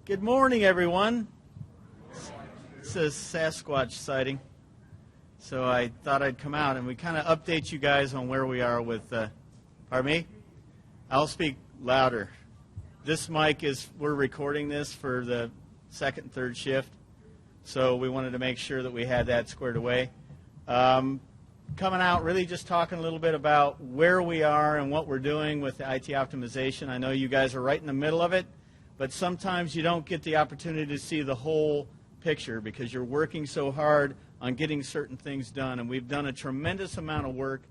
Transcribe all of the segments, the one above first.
Good morning, everyone. It's a Sasquatch sighting, so I thought I'd come out and we kind of update you guys on where we are with, pardon me? I'll speak louder. This mic we're recording this for the second and third shift, so we wanted to make sure that we had that squared away. Coming out, really just talking a little bit about where we are and what we're doing with the IT optimization. I know you guys are right in the middle of it, but sometimes you don't get the opportunity to see the whole picture because you're working so hard on getting certain things done. And we've done a tremendous amount of work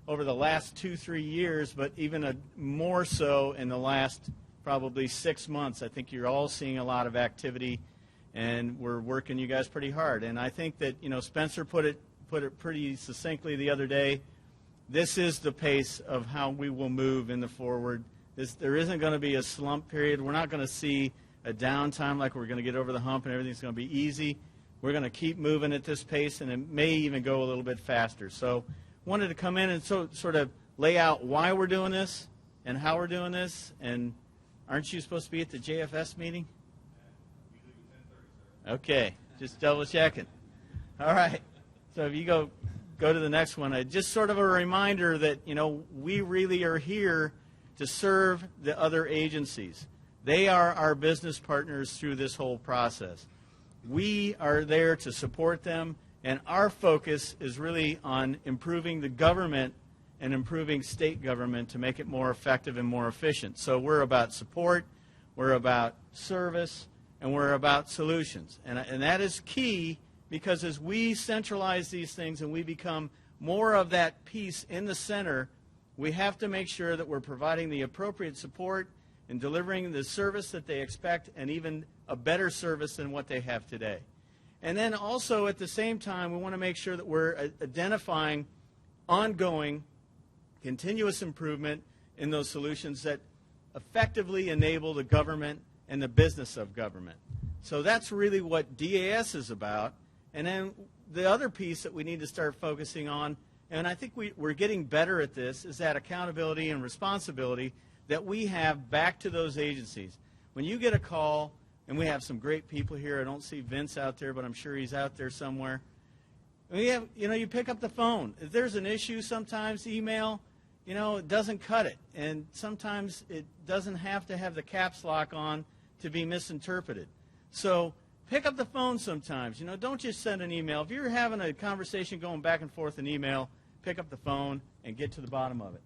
over the last 2-3 years, but even more so in the last probably 6 months. I think you're all seeing a lot of activity, and we're working you guys pretty hard. And I think that, Spencer put it pretty succinctly the other day. This is the pace of how we will move in the forward. There isn't going to be a slump period. We're not going to see a downtime like we're going to get over the hump and everything's going to be easy. We're going to keep moving at this pace, and it may even go a little bit faster. So wanted to come in and sort of lay out why we're doing this and how we're doing this. And aren't you supposed to be at the JFS meeting? Okay, just double checking. All right. So if you go to the next one, just sort of a reminder that, we really are here to serve the other agencies. They are our business partners through this whole process. We are there to support them, and our focus is really on improving the government and improving state government to make it more effective and more efficient. So we're about support, we're about service, and we're about solutions. And that is key, because as we centralize these things and we become more of that piece in the center, we have to make sure that we're providing the appropriate support and delivering the service that they expect, and even a better service than what they have today. And then also at the same time, we want to make sure that we're identifying ongoing, continuous improvement in those solutions that effectively enable the government and the business of government. So that's really what DAS is about. And then the other piece that we need to start focusing on, and I think we're getting better at this, is that accountability and responsibility that we have back to those agencies. When you get a call, and we have some great people here. I don't see Vince out there, but I'm sure he's out there somewhere. You pick up the phone. If there's an issue, sometimes email, it doesn't cut it. And sometimes it doesn't have to have the caps lock on to be misinterpreted. So pick up the phone sometimes. Don't just send an email. If you're having a conversation going back and forth in email, pick up the phone and get to the bottom of it.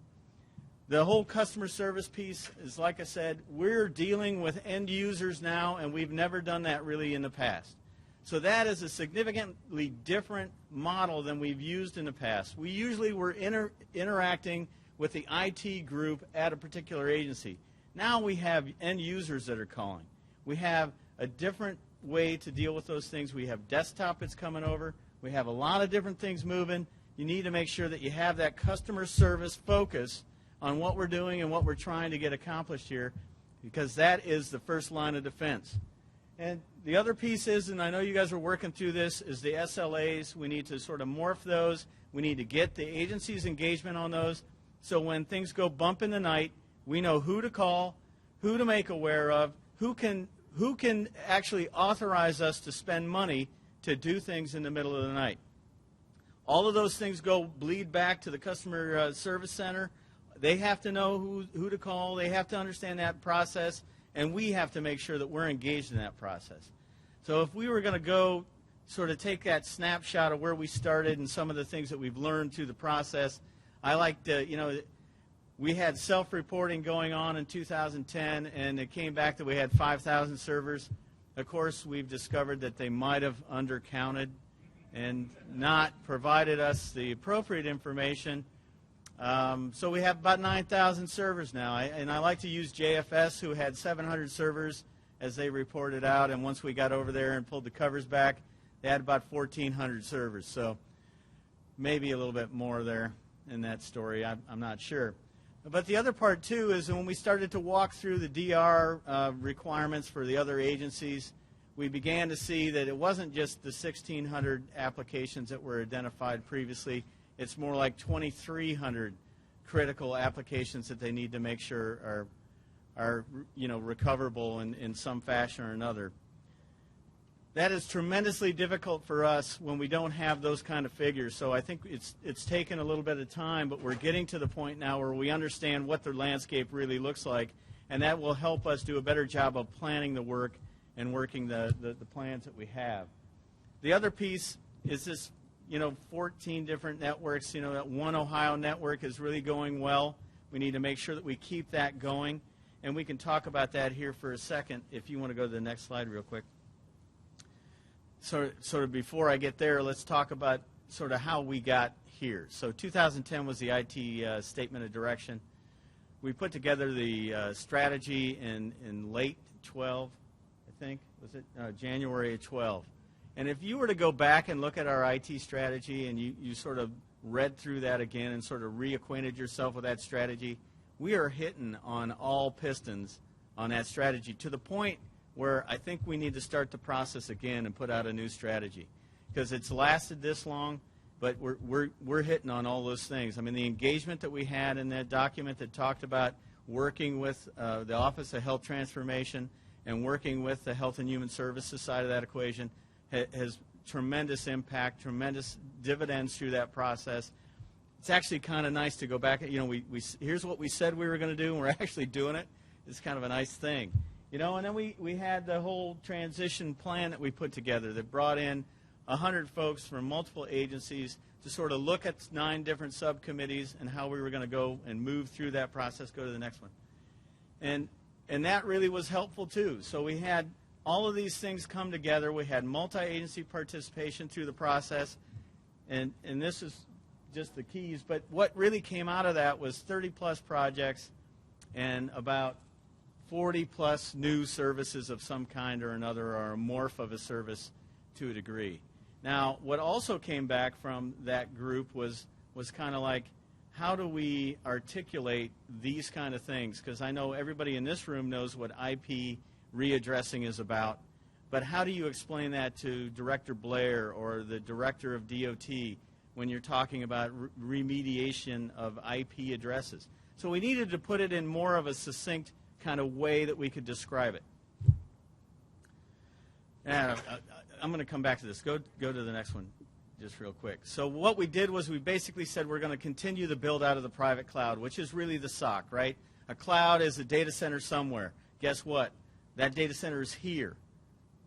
The whole customer service piece is, like I said, we're dealing with end users now, and we've never done that really in the past. So that is a significantly different model than we've used in the past. We usually were interacting with the IT group at a particular agency. Now we have end users that are calling. We have a different way to deal with those things. We have desktop that's coming over. We have a lot of different things moving. You need to make sure that you have that customer service focus on what we're doing and what we're trying to get accomplished here, because that is the first line of defense. And the other piece is, and I know you guys are working through this, is the SLAs. We need to sort of morph those. We need to get the agency's engagement on those, so when things go bump in the night, we know who to call, who to make aware of, who can actually authorize us to spend money to do things in the middle of the night. All of those things bleed back to the customer service center. They have to know who to call. They have to understand that process, and we have to make sure that we're engaged in that process. So if we were going to go sort of take that snapshot of where we started and some of the things that we've learned through the process, I like to, we had self-reporting going on in 2010, and it came back that we had 5,000 servers. Of course, we've discovered that they might have undercounted and not provided us the appropriate information. So we have about 9,000 servers now. And I like to use JFS, who had 700 servers as they reported out. And once we got over there and pulled the covers back, they had about 1,400 servers. So maybe a little bit more there in that story. I'm not sure. But the other part, too, is when we started to walk through the DR requirements for the other agencies, we began to see that it wasn't just the 1,600 applications that were identified previously. It's more like 2,300 critical applications that they need to make sure recoverable in some fashion or another. That is tremendously difficult for us when we don't have those kind of figures. So I think it's taken a little bit of time, but we're getting to the point now where we understand what the landscape really looks like, and that will help us do a better job of planning the work and working the plans that we have. The other piece is this, 14 different networks. That One Ohio network is really going well. We need to make sure that we keep that going, and we can talk about that here for a second if you want to go to the next slide real quick. Sort of before I get there, let's talk about sort of how we got here. So 2010 was the IT Statement of Direction. We put together the strategy in late 12, I think. Was it January of 12? And if you were to go back and look at our IT strategy and you sort of read through that again and sort of reacquainted yourself with that strategy, we are hitting on all pistons on that strategy to the point where I think we need to start the process again and put out a new strategy, because it's lasted this long, but we're hitting on all those things. I mean, the engagement that we had in that document that talked about working with the Office of Health Transformation and working with the Health and Human Services side of that equation has tremendous impact, tremendous dividends through that process. It's actually kind of nice to go back. Here's what we said we were going to do, and we're actually doing it. It's kind of a nice thing. And then we had the whole transition plan that we put together that brought in 100 folks from multiple agencies to sort of look at 9 different subcommittees and how we were going to go and move through that process. Go to the next one. And that really was helpful, too. So we had all of these things come together. We had multi-agency participation through the process, and this is just the keys. But what really came out of that was 30-plus projects and about 40-plus new services of some kind or another, or a morph of a service to a degree. Now, what also came back from that group was kind of like, how do we articulate these kind of things? Because I know everybody in this room knows what IP readdressing is about, but how do you explain that to Director Blair or the Director of DOT when you're talking about remediation of IP addresses? So we needed to put it in more of a succinct kind of way that we could describe it. And I'm going to come back to this. Go to the next one just real quick. So what we did was we basically said we're going to continue the build out of the private cloud, which is really the SOC, right? A cloud is a data center somewhere. Guess what? That data center is here.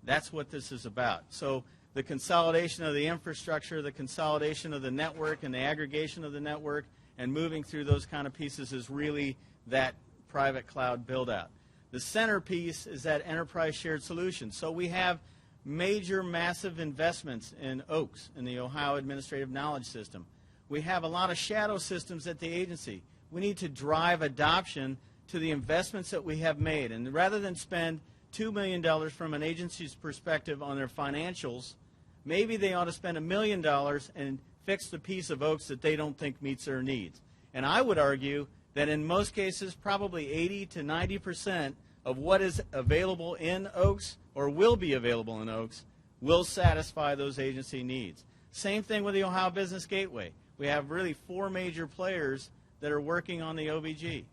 That's what this is about. So the consolidation of the infrastructure, the consolidation of the network and the aggregation of the network and moving through those kind of pieces is really that private cloud build-out. The centerpiece is that enterprise shared solution. So we have major, massive investments in OAKS, in the Ohio Administrative Knowledge System. We have a lot of shadow systems at the agency. We need to drive adoption to the investments that we have made. And rather than spend $2 million from an agency's perspective on their financials, maybe they ought to spend $1 million and fix the piece of OAKS that they don't think meets their needs. And I would argue that in most cases, probably 80 to 90% of what is available in OAKS or will be available in OAKS will satisfy those agency needs. Same thing with the Ohio Business Gateway. We have really 4 major players that are working on the OBG.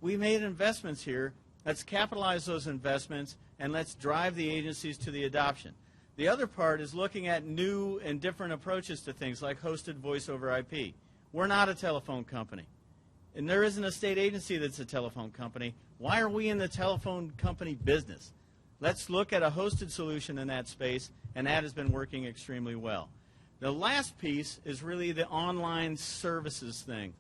We made investments here. Let's capitalize those investments, and let's drive the agencies to the adoption. The other part is looking at new and different approaches to things like hosted voice over IP. We're not a telephone company. And there isn't a state agency that's a telephone company. Why are we in the telephone company business? Let's look at a hosted solution in that space, and that has been working extremely well. The last piece is really the online services thing.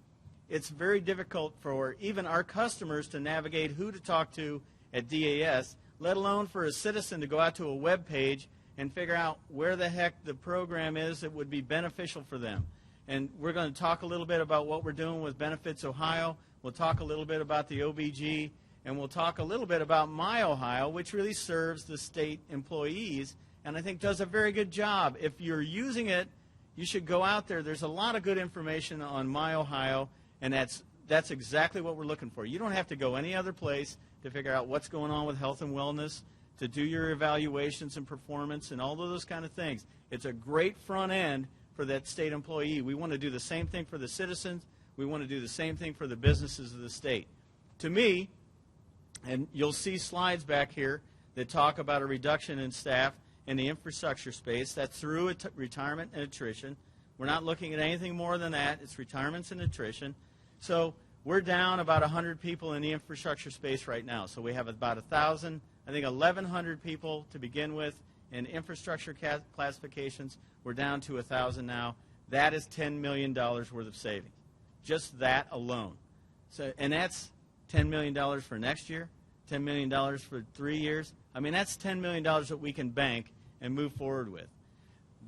It's very difficult for even our customers to navigate who to talk to at DAS, let alone for a citizen to go out to a web page and figure out where the heck the program is that would be beneficial for them. And we're going to talk a little bit about what we're doing with Benefits Ohio. We'll talk a little bit about the OBG, and we'll talk a little bit about My Ohio, which really serves the state employees, and I think does a very good job. If you're using it, you should go out there. There's a lot of good information on My Ohio, and that's exactly what we're looking for. You don't have to go any other place to figure out what's going on with health and wellness, to do your evaluations and performance and all of those kind of things. It's a great front end for that state employee. We want to do the same thing for the citizens. We want to do the same thing for the businesses of the state. To me, And you'll see slides back here that talk about a reduction in staff in the infrastructure space. That's through retirement and attrition. We're not looking at anything more than that. It's retirements and attrition. So we're down about 100 people in the infrastructure space right now. So we have about 1,000, I think 1,100 people to begin with in infrastructure classifications. We're down to 1,000 now. That is $10 million worth of savings. Just that alone. So, and that's $10 million for next year, $10 million for 3 years. I mean, that's $10 million that we can bank and move forward with.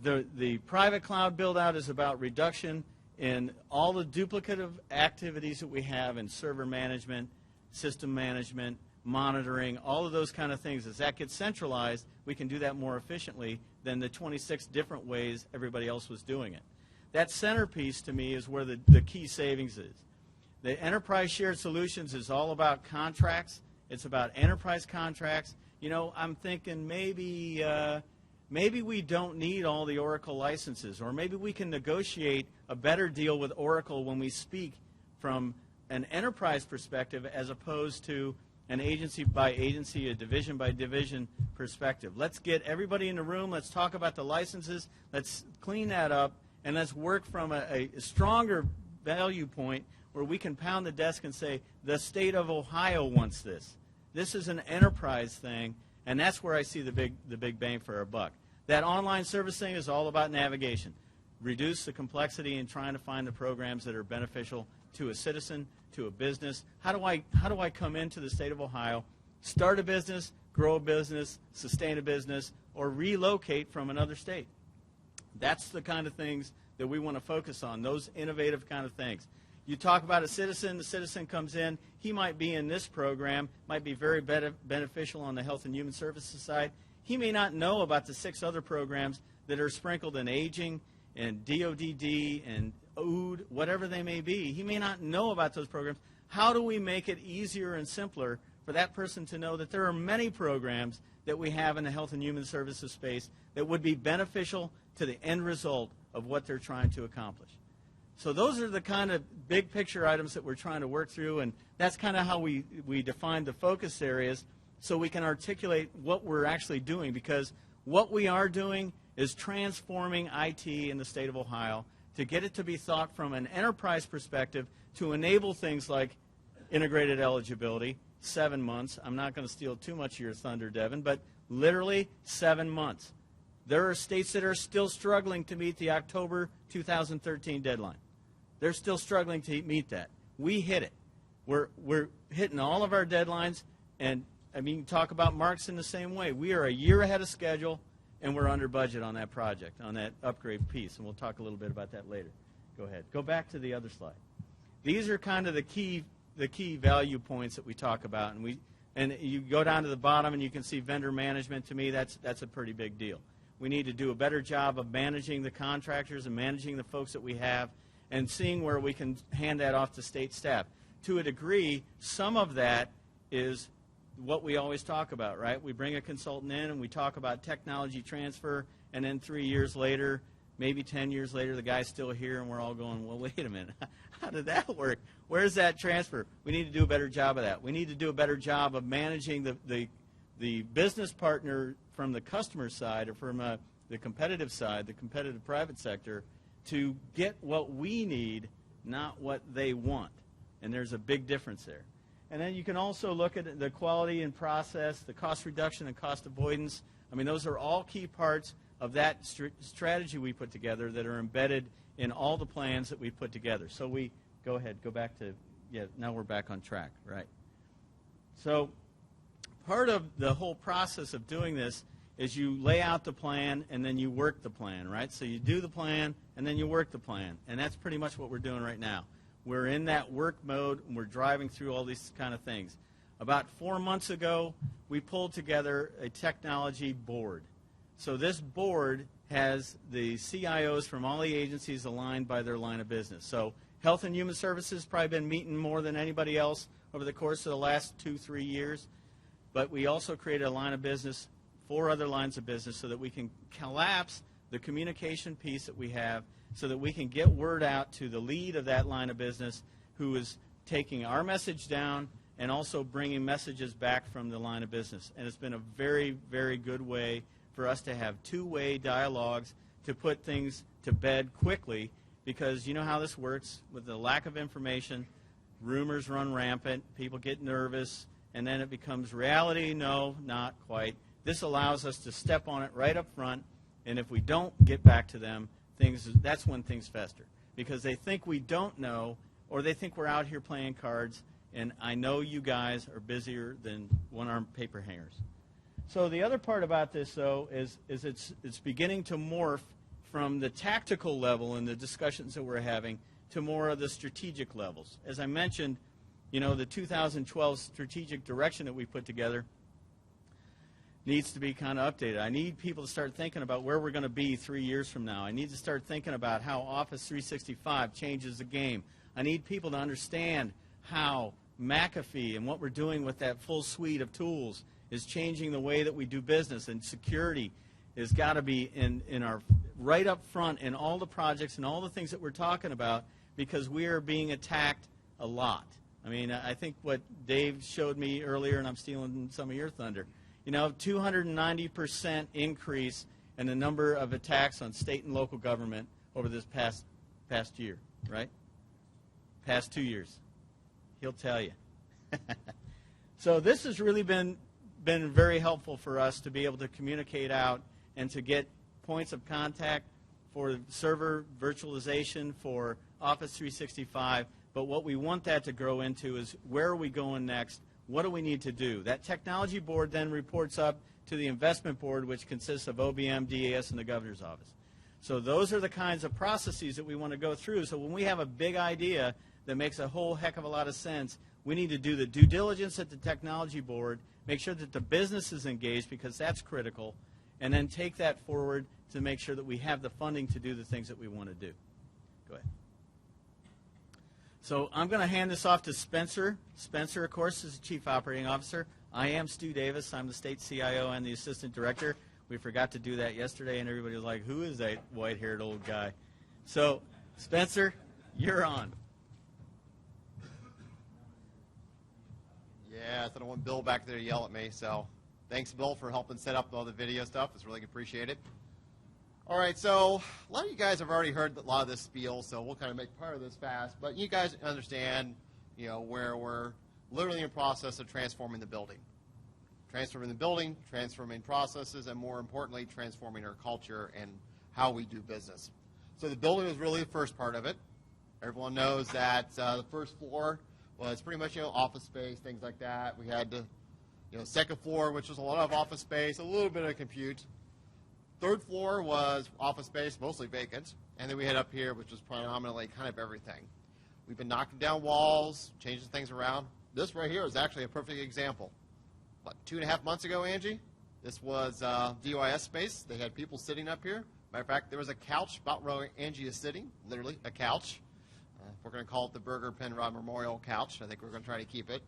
The private cloud build-out is about reduction in all the duplicative activities that we have in server management, system management, monitoring, all of those kind of things. As that gets centralized, we can do that more efficiently than the 26 different ways everybody else was doing it. That centerpiece, to me, is where the key savings is. The enterprise shared solutions is all about contracts. It's about enterprise contracts. You know, I'm thinking maybe we don't need all the Oracle licenses, or maybe we can negotiate a better deal with Oracle when we speak from an enterprise perspective as opposed to an agency by agency, a division by division perspective. Let's get everybody in the room. Let's talk about the licenses. Let's clean that up, and let's work from a stronger value point where we can pound the desk and say, the state of Ohio wants this. This is an enterprise thing, and that's where I see the big bang for our buck. That online service thing is all about navigation. Reduce the complexity in trying to find the programs that are beneficial to a citizen, to a business. How do I come into the state of Ohio, start a business, grow a business, sustain a business, or relocate from another state? That's the kind of things that we want to focus on, those innovative kind of things. You talk about a citizen, the citizen comes in, he might be in this program, might be very beneficial on the Health and Human Services side. He may not know about the 6 other programs that are sprinkled in aging and DODD and OOD, whatever they may be. He may not know about those programs. How do we make it easier and simpler for that person to know that there are many programs that we have in the Health and Human Services space that would be beneficial to the end result of what they're trying to accomplish? So those are the kind of big picture items that we're trying to work through, and that's kind of how we define the focus areas so we can articulate what we're actually doing, because what we are doing is transforming IT in the state of Ohio to get it to be thought from an enterprise perspective to enable things like integrated eligibility, 7 months. I'm not going to steal too much of your thunder, Devin, but literally 7 months. There are states that are still struggling to meet the October 2013 deadline. They're still struggling to meet that. We hit it. We're hitting all of our deadlines, and I mean, talk about Marks in the same way. We are a year ahead of schedule, and we're under budget on that project, on that upgrade piece, and we'll talk a little bit about that later. Go ahead. Go back to the other slide. These are kind of the key value points that we talk about, and you go down to the bottom and you can see vendor management. To me, that's a pretty big deal. We need to do a better job of managing the contractors and managing the folks that we have and seeing where we can hand that off to state staff. To a degree, some of that is what we always talk about, right? We bring a consultant in and we talk about technology transfer, and then 3 years later, maybe 10 years later, the guy's still here and we're all going, well, wait a minute, how did that work? Where's that transfer? We need to do a better job of that. We need to do a better job of managing the business partner from the customer side, or from the competitive side, the competitive private sector, to get what we need, not what they want. And there's a big difference there. And then you can also look at the quality and process, the cost reduction and cost avoidance. I mean, those are all key parts of that strategy we put together that are embedded in all the plans that we put together. So we, go ahead, go back to, yeah, now we're back on track, right? So part of the whole process of doing this is you lay out the plan and then you work the plan, right? So you do the plan and then you work the plan. And that's pretty much what we're doing right now. We're in that work mode and we're driving through all these kind of things. About 4 months ago, we pulled together a technology board. So this board has the CIOs from all the agencies aligned by their line of business. So Health and Human Services probably been meeting more than anybody else over the course of the last 2-3 years. But we also created a line of business, 4 other lines of business, so that we can collapse the communication piece that we have, so that we can get word out to the lead of that line of business, who is taking our message down and also bringing messages back from the line of business. And it's been a very, very good way for us to have two-way dialogues to put things to bed quickly, because you know how this works. With the lack of information, rumors run rampant, people get nervous, and then it becomes reality. No, not quite. This allows us to step on it right up front, and if we don't get back to them, that's when things fester, because they think we don't know, or they think we're out here playing cards, and I know you guys are busier than one-armed paper hangers. So the other part about this, though, is it's beginning to morph from the tactical level in the discussions that we're having to more of the strategic levels. As I mentioned, you know, the 2012 strategic direction that we put together needs to be kind of updated. I need people to start thinking about where we're going to be 3 years from now. I need to start thinking about how Office 365 changes the game. I need people to understand how McAfee and what we're doing with that full suite of tools is changing the way that we do business, and security has got to be in our right up front in all the projects and all the things that we're talking about, because we are being attacked a lot. I mean, I think what Dave showed me earlier, and I'm stealing some of your thunder, you know, 290% increase in the number of attacks on state and local government over this past year, right? Past 2 years. He'll tell you. So this has really been very helpful for us to be able to communicate out and to get points of contact for server virtualization, for Office 365. But what we want that to grow into is, where are we going next? What do we need to do? That technology board then reports up to the investment board, which consists of OBM, DAS, and the governor's office. So those are the kinds of processes that we want to go through. So when we have a big idea that makes a whole heck of a lot of sense, we need to do the due diligence at the technology board, make sure that the business is engaged, because that's critical, and then take that forward to make sure that we have the funding to do the things that we want to do. Go ahead. So I'm going to hand this off to Spencer. Spencer, of course, is the Chief Operating Officer. I am Stu Davis. I'm the State CIO and the Assistant Director. We forgot to do that yesterday, and everybody was like, who is that white-haired old guy? So, Spencer, you're on. Yeah, I don't want Bill back there to yell at me, so thanks, Bill, for helping set up all the video stuff. It's really appreciated. All right, so a lot of you guys have already heard a lot of this spiel, so we'll kind of make part of this fast. But you guys understand, you know, where we're literally in the process of transforming the building. Transforming the building, transforming processes, and more importantly, transforming our culture and how we do business. So the building was really the first part of it. Everyone knows that the first floor was pretty much, you know, office space, things like that. We had the, you know, second floor, which was a lot of office space, a little bit of compute. Third floor was office space, mostly vacant. And then we had up here, which was predominantly kind of everything. We've been knocking down walls, changing things around. This right here is actually a perfect example. What, 2.5 months ago, Angie? This was DYS space. They had people sitting up here. Matter of fact, there was a couch about where Angie is sitting, literally a couch. We're going to call it the Burger Penrod Memorial Couch. I think we're going to try to keep it.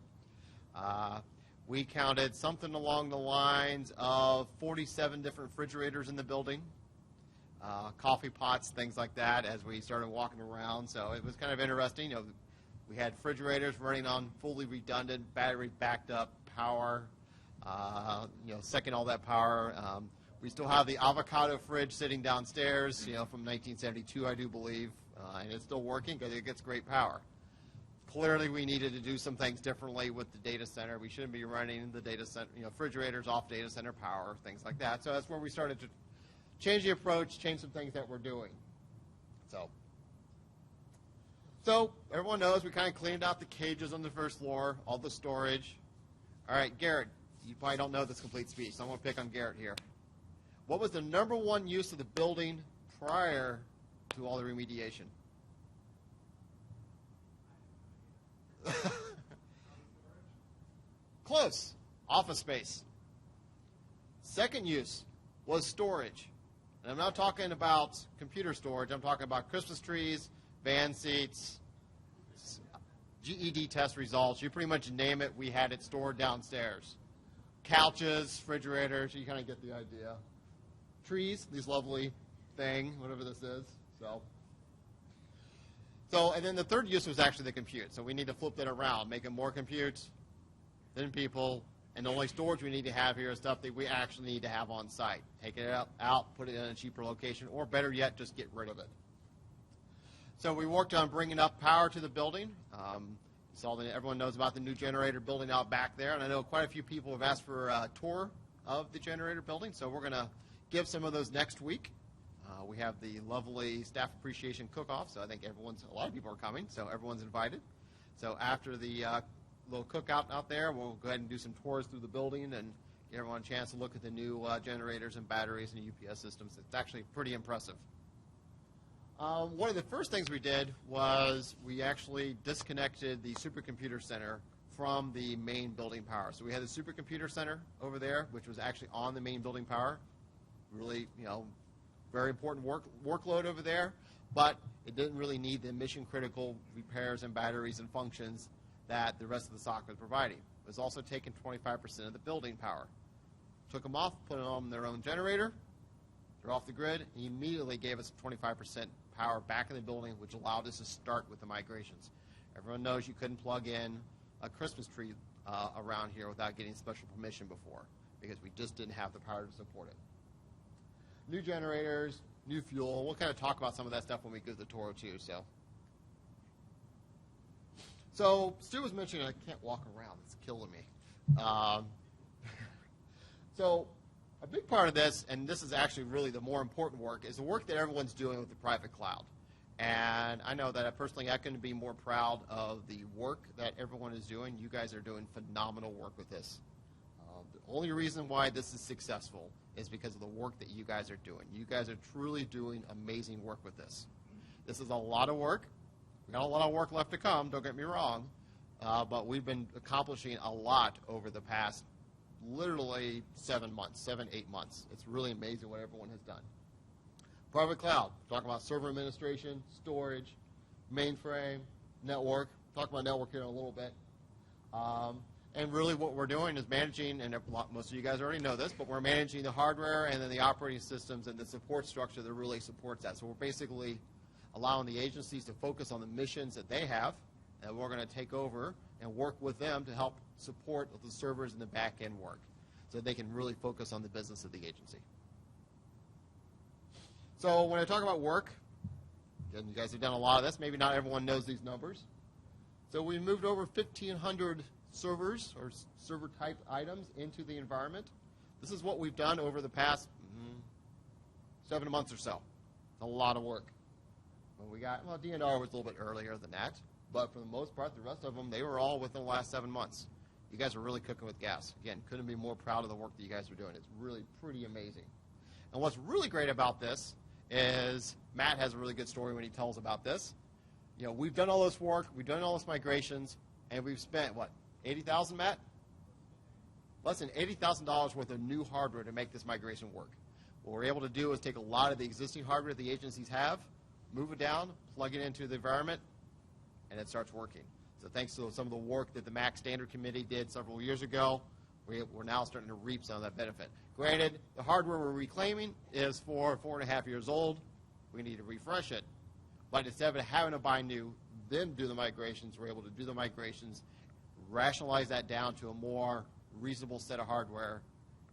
We counted something along the lines of 47 different refrigerators in the building, coffee pots, things like that, as we started walking around. So it was kind of interesting. You know, we had refrigerators running on fully redundant, battery backed up power. You know, second all that power. We still have the avocado fridge sitting downstairs, you know, from 1972, I do believe, and it's still working because it gets great power. Clearly, we needed to do some things differently with the data center. We shouldn't be running the data center, you know, refrigerators off data center power, things like that. So that's where we started to change the approach, change some things that we're doing. So everyone knows we kind of cleaned out the cages on the first floor, all the storage. All right, Garrett, you probably don't know this complete speech, so I'm going to pick on Garrett here. What was the #1 use of the building prior to all the remediation? Close. Office space. Second use was storage. And I'm not talking about computer storage. I'm talking about Christmas trees, van seats, GED test results. You pretty much name it, we had it stored downstairs. Couches, refrigerators, you kind of get the idea. Trees, these lovely thing, whatever this is. And then the third use was actually the compute. So we need to flip that around, make it more compute, than people, and the only storage we need to have here is stuff that we actually need to have on site. Take it out, put it in a cheaper location, or better yet, just get rid of it. So we worked on bringing up power to the building. Everyone knows about the new generator building out back there, and I know quite a few people have asked for a tour of the generator building, so we're going to give some of those next week. We have the lovely staff appreciation cook-off, so I think a lot of people are coming, so everyone's invited. So after the little cookout out there, we'll go ahead and do some tours through the building and give everyone a chance to look at the new generators and batteries and UPS systems. It's actually pretty impressive. One of the first things we did was we actually disconnected the supercomputer center from the main building power. So we had the supercomputer center over there, which was actually on the main building power. Really, very important workload over there, but it didn't really need the mission-critical repairs and batteries and functions that the rest of the SOC was providing. It was also taking 25% of the building power. Took them off, put them on their own generator. They're off the grid. He immediately gave us 25% power back in the building, which allowed us to start with the migrations. Everyone knows you couldn't plug in a Christmas tree around here without getting special permission before, because we just didn't have the power to support it. New generators, new fuel. We'll kind of talk about some of that stuff when we go to the tour too. So Stu was mentioning I can't walk around. It's killing me. So a big part of this, and this is actually really the more important work, is the work that everyone's doing with the private cloud. And I know that personally I couldn't be more proud of the work that everyone is doing. You guys are doing phenomenal work with this. The only reason why this is successful is because of the work that you guys are doing. You guys are truly doing amazing work with this. This is a lot of work. We've got a lot of work left to come, don't get me wrong, but we've been accomplishing a lot over the past literally 7, 8 months. It's really amazing what everyone has done. Private cloud, talking about server administration, storage, mainframe, network. Talk about network here in a little bit. And really what we're doing is managing, and most of you guys already know this, but we're managing the hardware and then the operating systems and the support structure that really supports that. So we're basically allowing the agencies to focus on the missions that they have, and we're going to take over and work with them to help support the servers and the back-end work so they can really focus on the business of the agency. So when I talk about work, again, you guys have done a lot of this. Maybe not everyone knows these numbers. So we moved over 1,500 servers or server-type items into the environment. This is what we've done over the past 7 months or so. It's a lot of work. DNR was a little bit earlier than that, but for the most part, the rest of them, they were all within the last 7 months. You guys are really cooking with gas. Again, couldn't be more proud of the work that you guys are doing. It's really pretty amazing. And what's really great about this is Matt has a really good story when he tells about this. We've done all this work, we've done all this migrations, and we've spent, what, $80,000, Matt? Less than $80,000 worth of new hardware to make this migration work. What we're able to do is take a lot of the existing hardware the agencies have, move it down, plug it into the environment, and it starts working. So thanks to some of the work that the MAC Standard Committee did several years ago, we're now starting to reap some of that benefit. Granted, the hardware we're reclaiming is 4.5 years old. We need to refresh it. But instead of having to buy new, then do the migrations, we're able to do the migrations, rationalize that down to a more reasonable set of hardware,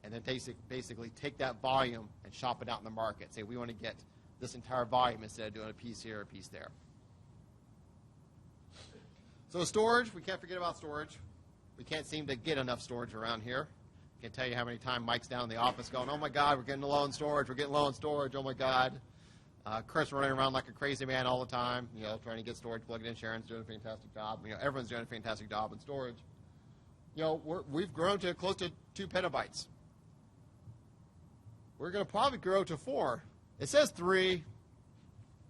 and then basically take that volume and shop it out in the market. Say we want to get this entire volume instead of doing a piece here, a piece there. So storage, we can't forget about storage. We can't seem to get enough storage around here. I can't tell you how many times Mike's down in the office going, oh my God, we're getting low on storage, we're getting low on storage, oh my God. Chris running around like a crazy man all the time, trying to get storage plugged in. Sharon's doing a fantastic job. Everyone's doing a fantastic job in storage. We've grown to close to 2 petabytes. We're going to probably grow to 4. It says 3.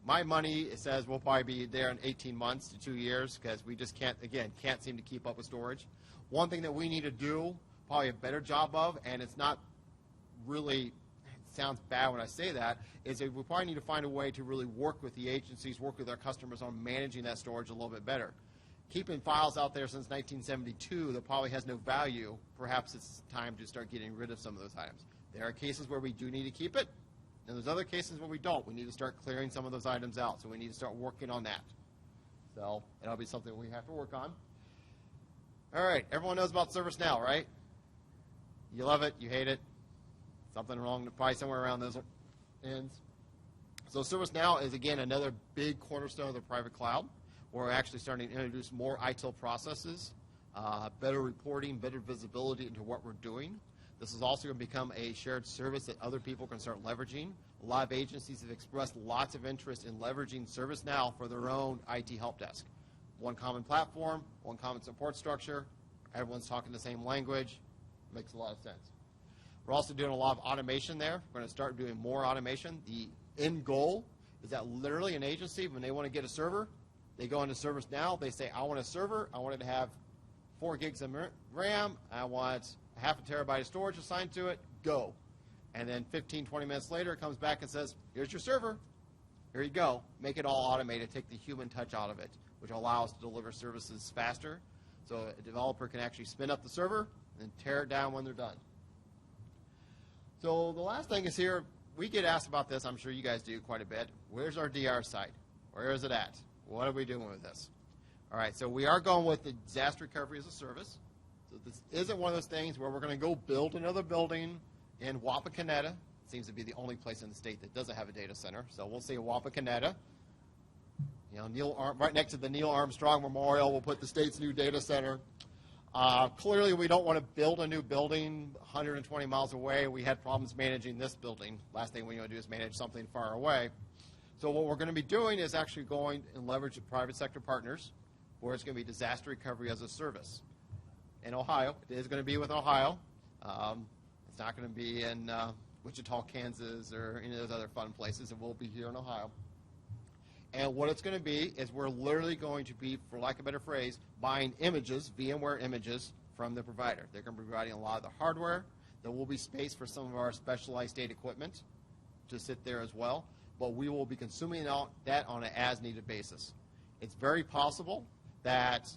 My money, it says we'll probably be there in 18 months to 2 years because we just can't seem to keep up with storage. One thing that we need to do, probably a better job of, and it's not really, it sounds bad when I say that, is that we probably need to find a way to really work with the agencies, work with our customers on managing that storage a little bit better. Keeping files out there since 1972 that probably has no value, perhaps it's time to start getting rid of some of those items. There are cases where we do need to keep it, and there's other cases where we don't. We need to start clearing some of those items out, so we need to start working on that. So that'll be something we have to work on. All right, everyone knows about ServiceNow, right? You love it, you hate it. Something wrong, probably somewhere around those ends. So ServiceNow is, again, another big cornerstone of the private cloud. We're actually starting to introduce more ITIL processes, better reporting, better visibility into what we're doing. This is also going to become a shared service that other people can start leveraging. A lot of agencies have expressed lots of interest in leveraging ServiceNow for their own IT help desk. One common platform, one common support structure, everyone's talking the same language. Makes a lot of sense. We're also doing a lot of automation there. We're going to start doing more automation. The end goal is that literally an agency, when they want to get a server, they go into ServiceNow, they say, I want a server, I want it to have 4 gigs of RAM, I want half a terabyte of storage assigned to it, go. And then 15, 20 minutes later, it comes back and says, here's your server. Here you go. Make it all automated. Take the human touch out of it, which allows us to deliver services faster. So a developer can actually spin up the server and tear it down when they're done. So the last thing is here, we get asked about this, I'm sure you guys do quite a bit. Where's our DR site? Where is it at? What are we doing with this? All right, so we are going with the disaster recovery as a service. So this isn't one of those things where we're going to go build another building in Wapakoneta. It seems to be the only place in the state that doesn't have a data center. So we'll say Wapakoneta. You know, right next to the Neil Armstrong Memorial, we'll put the state's new data center. Clearly, we don't want to build a new building 120 miles away. We had problems managing this building. Last thing we want to do is manage something far away. So what we're going to be doing is actually going and leverage the private sector partners, where it's going to be disaster recovery as a service. In Ohio, it is going to be with Ohio. It's not going to be in Wichita, Kansas, or any of those other fun places. It will be here in Ohio. And what it's going to be is we're literally going to be, for lack of a better phrase, buying images, VMware images, from the provider. They're going to be providing a lot of the hardware. There will be space for some of our specialized data equipment to sit there as well. But we will be consuming that on an as-needed basis. It's very possible that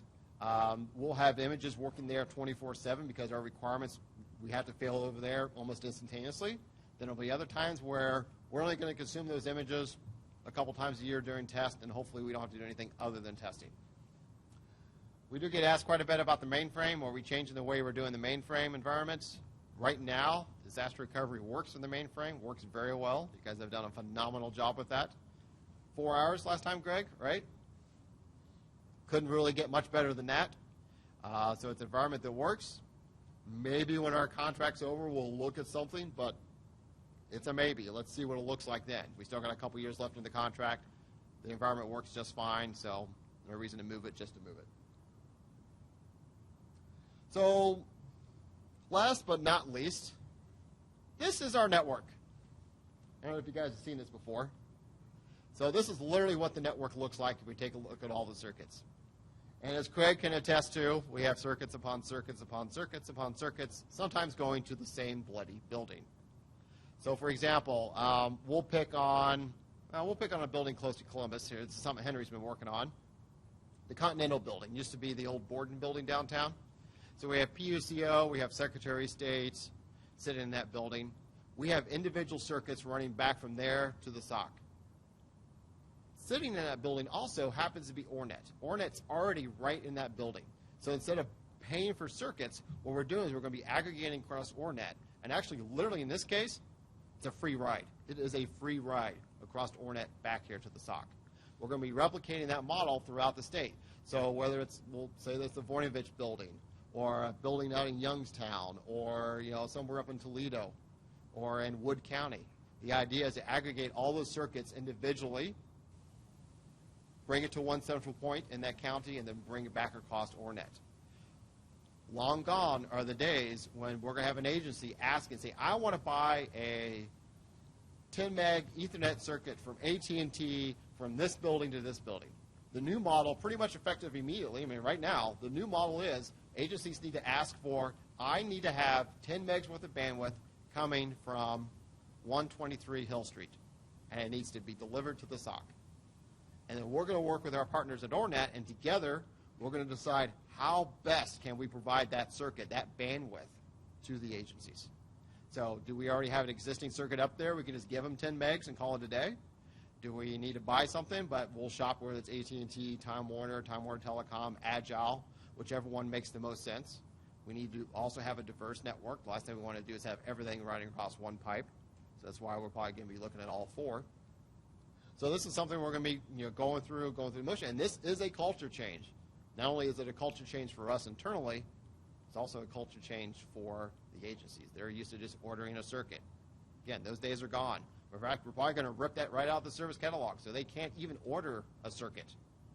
we'll have images working there 24/7 because our requirements, we have to fail over there almost instantaneously. Then there'll be other times where we're only going to consume those images a couple times a year during test, and hopefully we don't have to do anything other than testing. We do get asked quite a bit about the mainframe. Are we changing the way we're doing the mainframe environments? Right now, disaster recovery works in the mainframe, works very well. You guys have done a phenomenal job with that. 4 hours last time, Greg, right? Couldn't really get much better than that. So it's an environment that works. Maybe when our contract's over, we'll look at something, but it's a maybe. Let's see what it looks like then. We still got a couple years left in the contract. The environment works just fine, so no reason to move it just to move it. So last but not least, this is our network. I don't know if you guys have seen this before. So this is literally what the network looks like if we take a look at all the circuits. And as Craig can attest to, we have circuits upon circuits upon circuits upon circuits, sometimes going to the same bloody building. So for example, we'll pick on a building close to Columbus here. It's something Henry's been working on. The Continental Building used to be the old Borden building downtown. So we have PUCO, we have Secretary of State sitting in that building. We have individual circuits running back from there to the SOC. Sitting in that building also happens to be Ornet. Ornet's already right in that building. So instead of paying for circuits, what we're doing is we're going to be aggregating across Ornet. And actually, literally in this case, it's a free ride. It is a free ride across Ornet back here to the SOC. We're going to be replicating that model throughout the state. So whether it's, we'll say that's the Voinovich building, or a building out in Youngstown, or somewhere up in Toledo, or in Wood County. The idea is to aggregate all those circuits individually, bring it to one central point in that county, and then bring it back across Ornet. Long gone are the days when we're going to have an agency ask and say, I want to buy a 10 meg Ethernet circuit from AT&T from this building to this building. The new model, pretty much effective immediately. I mean, right now, the new model is agencies need to ask for, I need to have 10 megs worth of bandwidth coming from 123 Hill Street, and it needs to be delivered to the SOC. And then we're going to work with our partners at Ornet, and together we're going to decide how best can we provide that circuit, that bandwidth, to the agencies. So do we already have an existing circuit up there? We can just give them 10 megs and call it a day. Do we need to buy something? But we'll shop whether it's AT&T, Time Warner Telecom, Agile. whichever one makes the most sense. We need to also have a diverse network. The last thing we want to do is have everything running across one pipe. So that's why we're probably going to be looking at all four. So this is something we're going to be going through the motion. And this is a culture change. Not only is it a culture change for us internally, it's also a culture change for the agencies. They're used to just ordering a circuit. Again, those days are gone. In fact, we're probably going to rip that right out of the service catalog, so they can't even order a circuit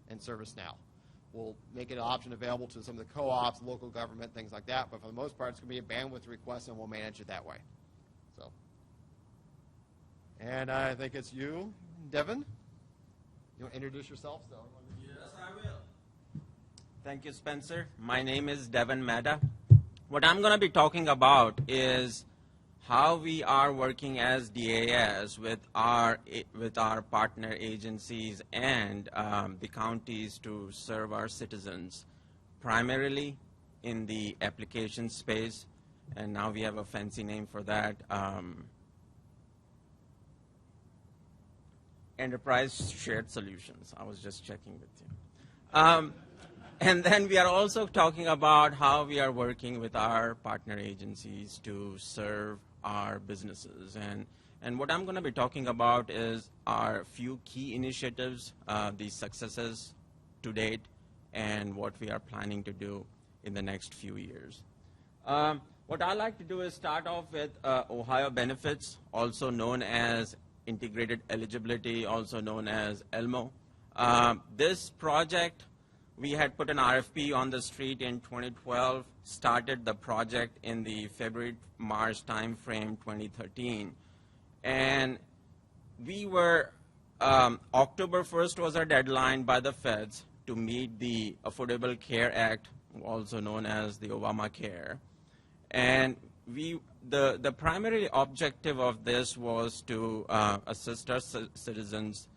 in ServiceNow. We'll make it an option available to some of the co-ops, local government, things like that, but for the most part, it's going to be a bandwidth request, and we'll manage it that way. So, and I think it's you, Devin. You want to introduce yourself? Yes, I will. Thank you, Spencer. My name is Devin Mehta. What I'm going to be talking about is how we are working as DAS with our partner agencies and the counties to serve our citizens, primarily in the application space, and now we have a fancy name for that, enterprise shared solutions. I was just checking with you. And then we are also talking about how we are working with our partner agencies to serve our businesses. And what I'm going to be talking about is our few key initiatives, the successes to date, and what we are planning to do in the next few years. What I like to do is start off with Ohio Benefits, also known as Integrated Eligibility, also known as ELMO. This project, we had put an RFP on the street in 2012, started the project in the February-March timeframe 2013. And we were, October 1st was our deadline by the feds to meet the Affordable Care Act, also known as the Obamacare. And the primary objective of this was to assist our citizens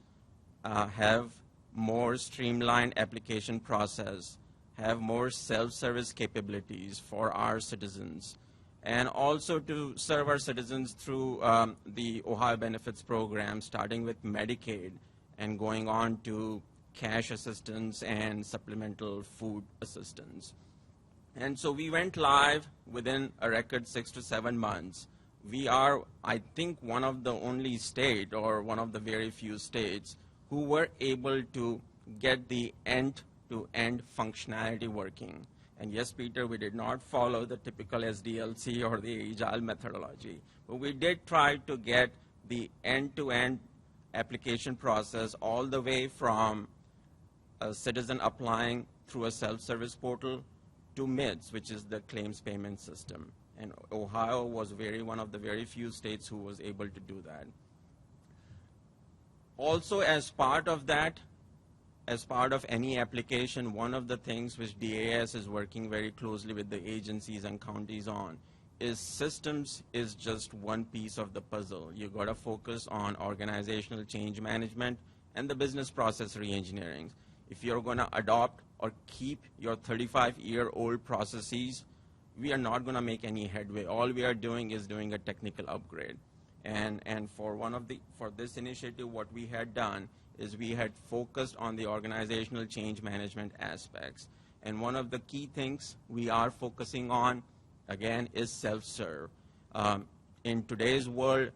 have more streamlined application process, have more self-service capabilities for our citizens, and also to serve our citizens through the Ohio Benefits program, starting with Medicaid and going on to cash assistance and supplemental food assistance. And so we went live within a record 6 to 7 months. We are, I think, one of the only state or one of the very few states who were able to get the end-to-end functionality working. And yes, Peter, we did not follow the typical SDLC or the Agile methodology, but we did try to get the end-to-end application process all the way from a citizen applying through a self-service portal to MIDS, which is the claims payment system. And Ohio was one of the very few states who was able to do that. Also, as part of that, as part of any application, one of the things which DAS is working very closely with the agencies and counties on is systems is just one piece of the puzzle. You got to focus on organizational change management and the business process reengineering. If you're going to adopt or keep your 35-year-old processes, we are not going to make any headway. All we are doing is doing a technical upgrade. And for this initiative, what we had done is we had focused on the organizational change management aspects. And one of the key things we are focusing on, again, is self-serve. In today's world,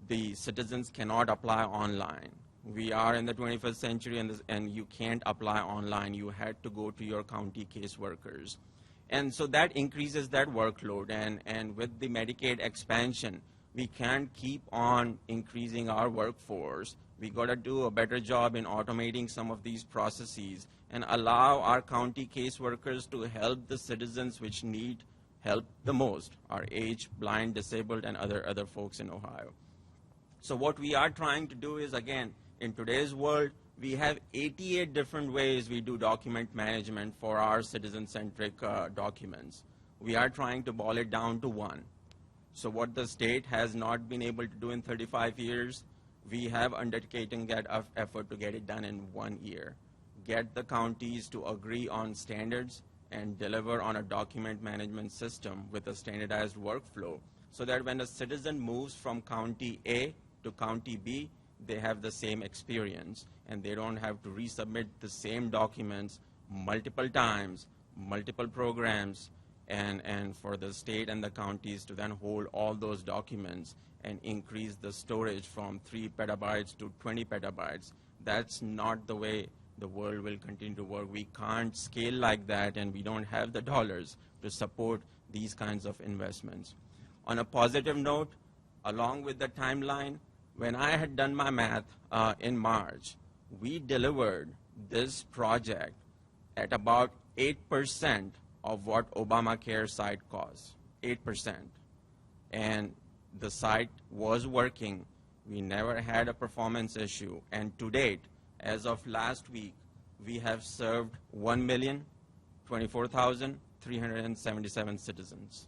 the citizens cannot apply online. We are in the 21st century, and you can't apply online. You had to go to your county caseworkers. And so that increases that workload. And with the Medicaid expansion, we can't keep on increasing our workforce. We got to do a better job in automating some of these processes and allow our county caseworkers to help the citizens which need help the most, our aged, blind, disabled, and other folks in Ohio. So what we are trying to do is, again, in today's world, we have 88 different ways we do document management for our citizen-centric documents. We are trying to boil it down to one. So what the state has not been able to do in 35 years, we have undertaken that effort to get it done in 1 year. Get the counties to agree on standards and deliver on a document management system with a standardized workflow so that when a citizen moves from county A to county B, they have the same experience and they don't have to resubmit the same documents multiple times multiple programs, and for the state and the counties to then hold all those documents and increase the storage from 3 petabytes to 20 petabytes. That's not the way the world will continue to work. We can't scale like that, and we don't have the dollars to support these kinds of investments. On a positive note, along with the timeline, when I had done my math in March, we delivered this project at about 8% of what Obamacare site costs, 8%. And the site was working. We never had a performance issue. And to date, as of last week, we have served 1,024,377 citizens.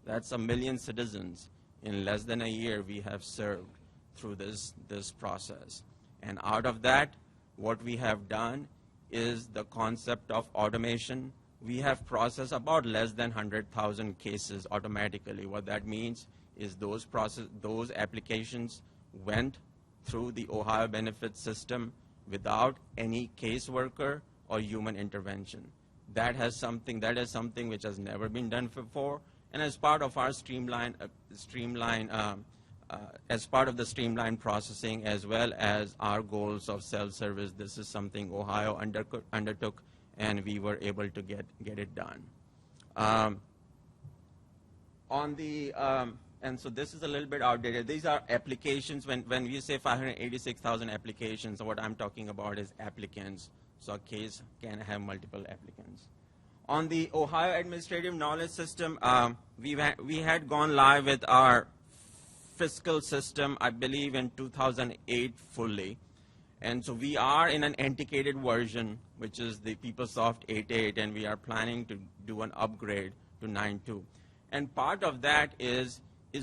That's 1 million citizens in less than a year we have served through this process. And out of that, what we have done is the concept of automation. We have processed about less than 100,000 cases automatically. What that means is those applications went through the Ohio benefit system without any caseworker or human intervention. That is something which has never been done before. And as part of our streamline processing, as well as our goals of self-service, this is something Ohio undertook, and we were able to get it done. And so this is a little bit outdated. These are applications. When we say 586,000 applications, what I'm talking about is applicants. So a case can have multiple applicants. On the Ohio Administrative Knowledge System, we had gone live with our fiscal system, I believe, in 2008 fully. And so we are in an antiquated version, which is the PeopleSoft 8.8, and we are planning to do an upgrade to 9.2. And part of that is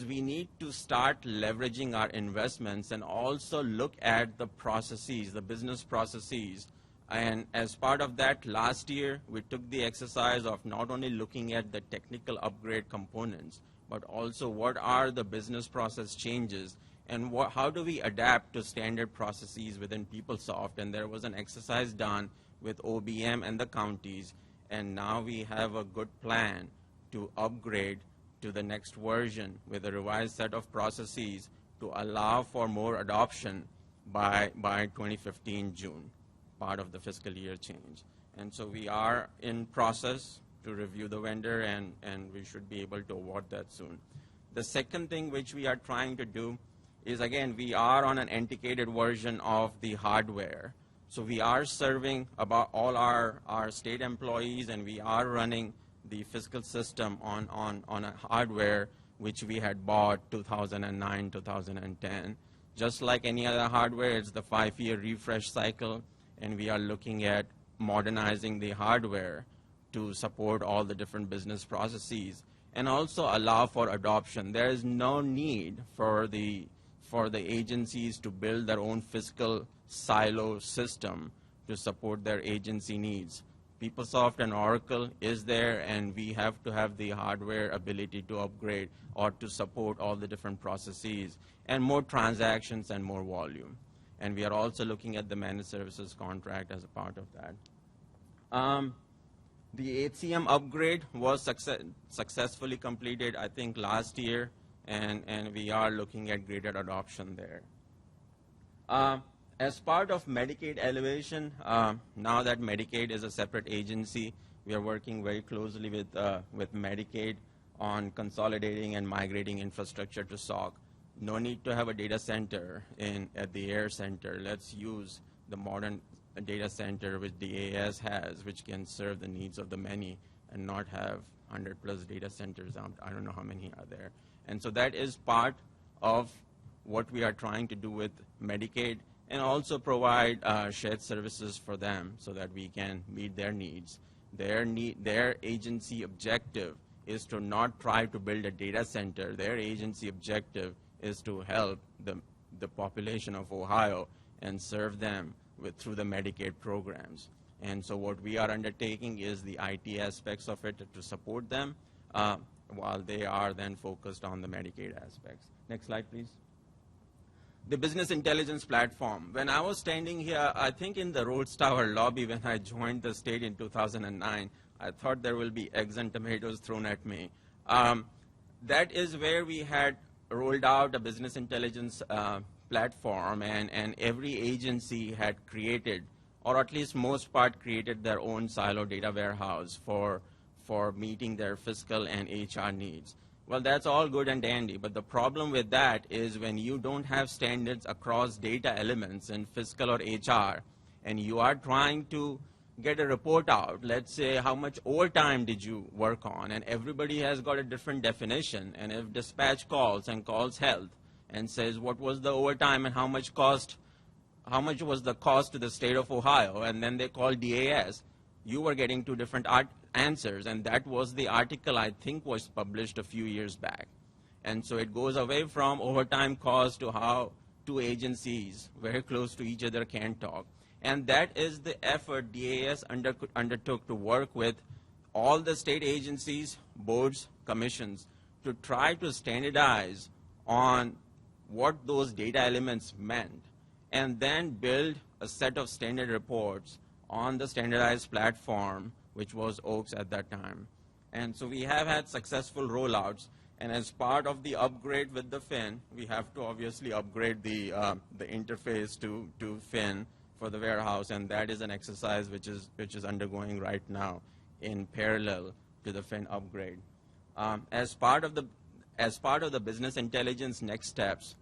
we need to start leveraging our investments and also look at the processes, the business processes. And as part of that, last year, we took the exercise of not only looking at the technical upgrade components, but also what are the business process changes and how do we adapt to standard processes within PeopleSoft. And there was an exercise done with OBM and the counties, and now we have a good plan to upgrade to the next version with a revised set of processes to allow for more adoption by 2015 June, part of the fiscal year change. And so we are in process to review the vendor, and we should be able to award that soon. The second thing which we are trying to do is, again, we are on an antiquated version of the hardware. So we are serving about all our state employees, and we are running the fiscal system on a hardware which we had bought 2009, 2010. Just like any other hardware, it's the 5-year refresh cycle, and we are looking at modernizing the hardware to support all the different business processes and also allow for adoption. There is no need for the agencies to build their own fiscal silo system to support their agency needs. PeopleSoft and Oracle is there, and we have to have the hardware ability to upgrade or to support all the different processes and more transactions and more volume. And we are also looking at the managed services contract as a part of that. The HCM upgrade was successfully completed, I think, last year, and we are looking at greater adoption there. As part of Medicaid elevation, now that Medicaid is a separate agency, we are working very closely with Medicaid on consolidating and migrating infrastructure to SOC. No need to have a data center at the Air Center. Let's use the modern data center which the AAS has, which can serve the needs of the many and not have 100+ data centers. I don't know how many are there. And so that is part of what we are trying to do with Medicaid, and also provide shared services for them so that we can meet their needs. Their agency objective is to not try to build a data center. Their agency objective is to help the population of Ohio and serve them through the Medicaid programs. And so what we are undertaking is the IT aspects of it to support them while they are then focused on the Medicaid aspects. Next slide, please. The business intelligence platform. When I was standing here, I think in the Rhodes Tower lobby when I joined the state in 2009, I thought there will be eggs and tomatoes thrown at me. That is where we had rolled out a business intelligence platform, and every agency had created, or at least most part created, their own silo data warehouse for meeting their fiscal and HR needs. Well, that's all good and dandy, but the problem with that is when you don't have standards across data elements in fiscal or HR, and you are trying to get a report out, let's say how much overtime did you work on, and everybody has got a different definition, and if dispatch calls and calls health and says what was the overtime and how much was the cost to the state of Ohio, and then they call DAS, you were getting two different answers, and that was the article I think was published a few years back. And so it goes away from overtime cost to how two agencies very close to each other can talk. And that is the effort DAS undertook to work with all the state agencies, boards, commissions, to try to standardize on what those data elements meant, and then build a set of standard reports on the standardized platform, which was OAKS at that time. And so we have had successful rollouts, and as part of the upgrade with the Fin, we have to obviously upgrade the interface to Fin for the warehouse, and that is an exercise which is undergoing right now in parallel to the Fin upgrade. As part of the business intelligence next steps,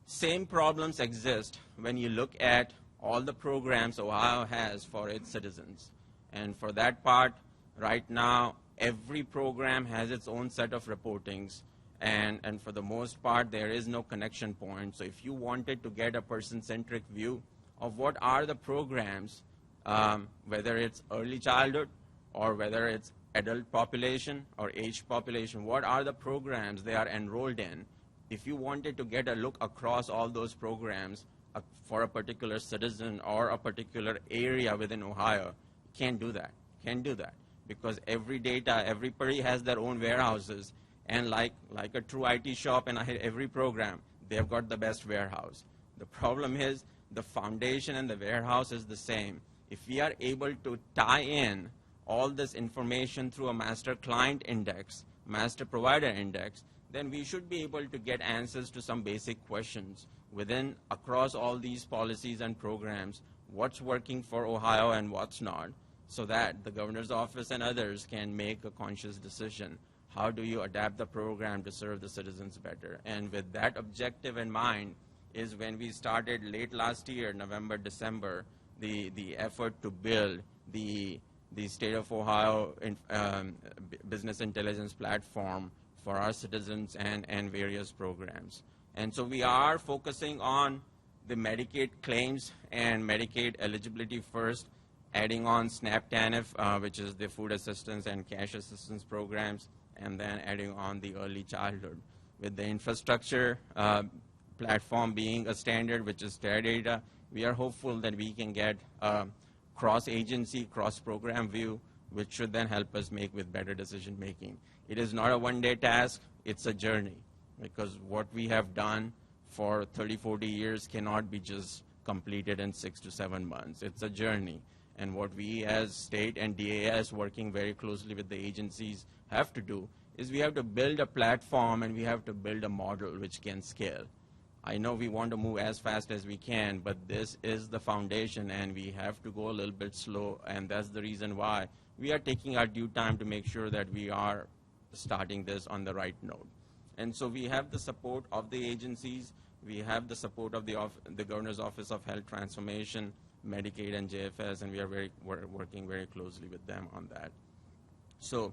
same problems exist when you look at all the programs Ohio has for its citizens. And for that part, right now, every program has its own set of reportings, and for the most part, there is no connection point. So if you wanted to get a person-centric view of what are the programs, whether it's early childhood or whether it's adult population or age population, what are the programs they are enrolled in? If you wanted to get a look across all those programs for a particular citizen or a particular area within Ohio, can't do that. Can't do that because everybody has their own warehouses, and like a true IT shop and every program, they've got the best warehouse. The problem is the foundation and the warehouse is the same. If we are able to tie in all this information through a master client index, master provider index, then we should be able to get answers to some basic questions across all these policies and programs, what's working for Ohio and what's not, so that the governor's office and others can make a conscious decision. How do you adapt the program to serve the citizens better? And with that objective in mind is when we started late last year, November, December, the effort to build the State of Ohio business intelligence platform for our citizens and various programs. And so we are focusing on the Medicaid claims and Medicaid eligibility first, adding on SNAP TANF, which is the food assistance and cash assistance programs, and then adding on the early childhood. With the infrastructure platform being a standard, which is Teradata, we are hopeful that we can get a cross-agency, cross-program view, which should then help us make with better decision-making. It is not a one-day task, it's a journey, because what we have done for 30, 40 years cannot be just completed in 6 to 7 months. It's a journey. And what we as state and DAS working very closely with the agencies have to do is we have to build a platform and we have to build a model which can scale. I know we want to move as fast as we can, but this is the foundation and we have to go a little bit slow, and that's the reason why we are taking our due time to make sure that we are starting this on the right note. And so we have the support of the agencies, we have the support of the Governor's Office of Health Transformation, Medicaid and JFS, and we're working very closely with them on that. So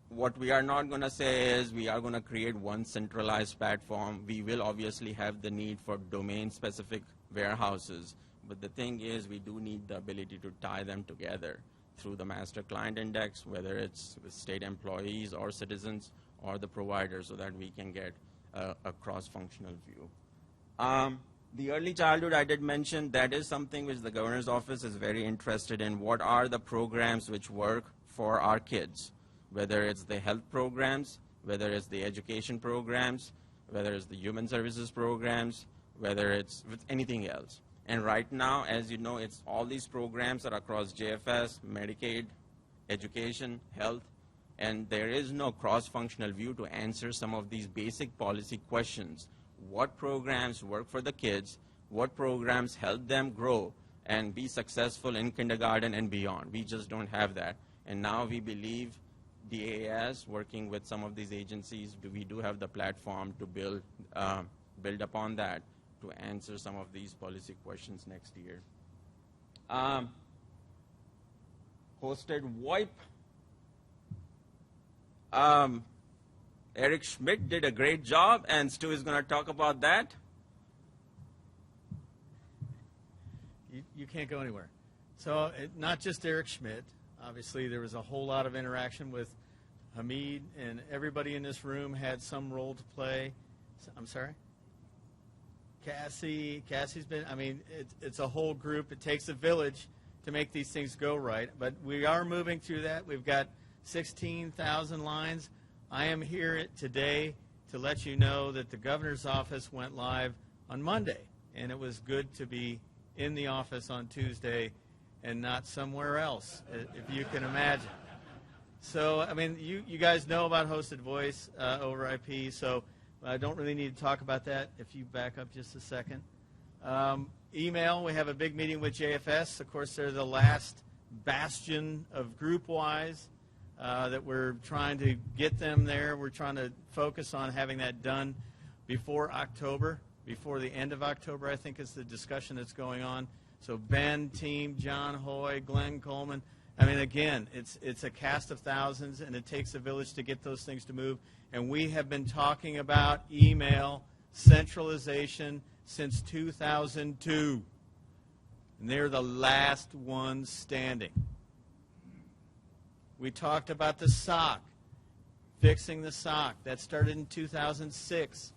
what we are not going to say is we are going to create one centralized platform. We will obviously have the need for domain-specific warehouses, but the thing is we do need the ability to tie them together through the master client index, whether it's with state employees or citizens or the providers, so that we can get a cross-functional view. The early childhood I did mention, that is something which the Governor's Office is very interested in. What are the programs which work for our kids? Whether it's the health programs, whether it's the education programs, whether it's the human services programs, whether it's with anything else. And right now, as you know, it's all these programs are across JFS, Medicaid, education, health, and there is no cross-functional view to answer some of these basic policy questions. What programs work for the kids? What programs help them grow and be successful in kindergarten and beyond? We just don't have that. And now we believe DAS, working with some of these agencies, we do have the platform to build upon that to answer some of these policy questions next year. Hosted VoIP. Eric Schmidt did a great job, and Stu is going to talk about that. You can't go anywhere. So not just Eric Schmidt. Obviously, there was a whole lot of interaction with Hamid, and everybody in this room had some role to play. I'm sorry? Cassie's been, I mean, it's a whole group. It takes a village to make these things go right. But we are moving through that. We've got 16,000 lines. I am here today to let you know that the governor's office went live on Monday, and it was good to be in the office on Tuesday and not somewhere else, if you can imagine. So, I mean, you guys know about hosted voice over IP, so I don't really need to talk about that. If you back up just a second. Email, we have a big meeting with JFS. Of course, they're the last bastion of GroupWise that we're trying to get them there. We're trying to focus on having that done before October, before the end of October, I think is the discussion that's going on. So Ben, team, John Hoy, Glenn Coleman. I mean, again, it's a cast of thousands, and it takes a village to get those things to move. And we have been talking about email centralization since 2002. And they're the last ones standing. We talked about the SOC, fixing the SOC. That started in 2006.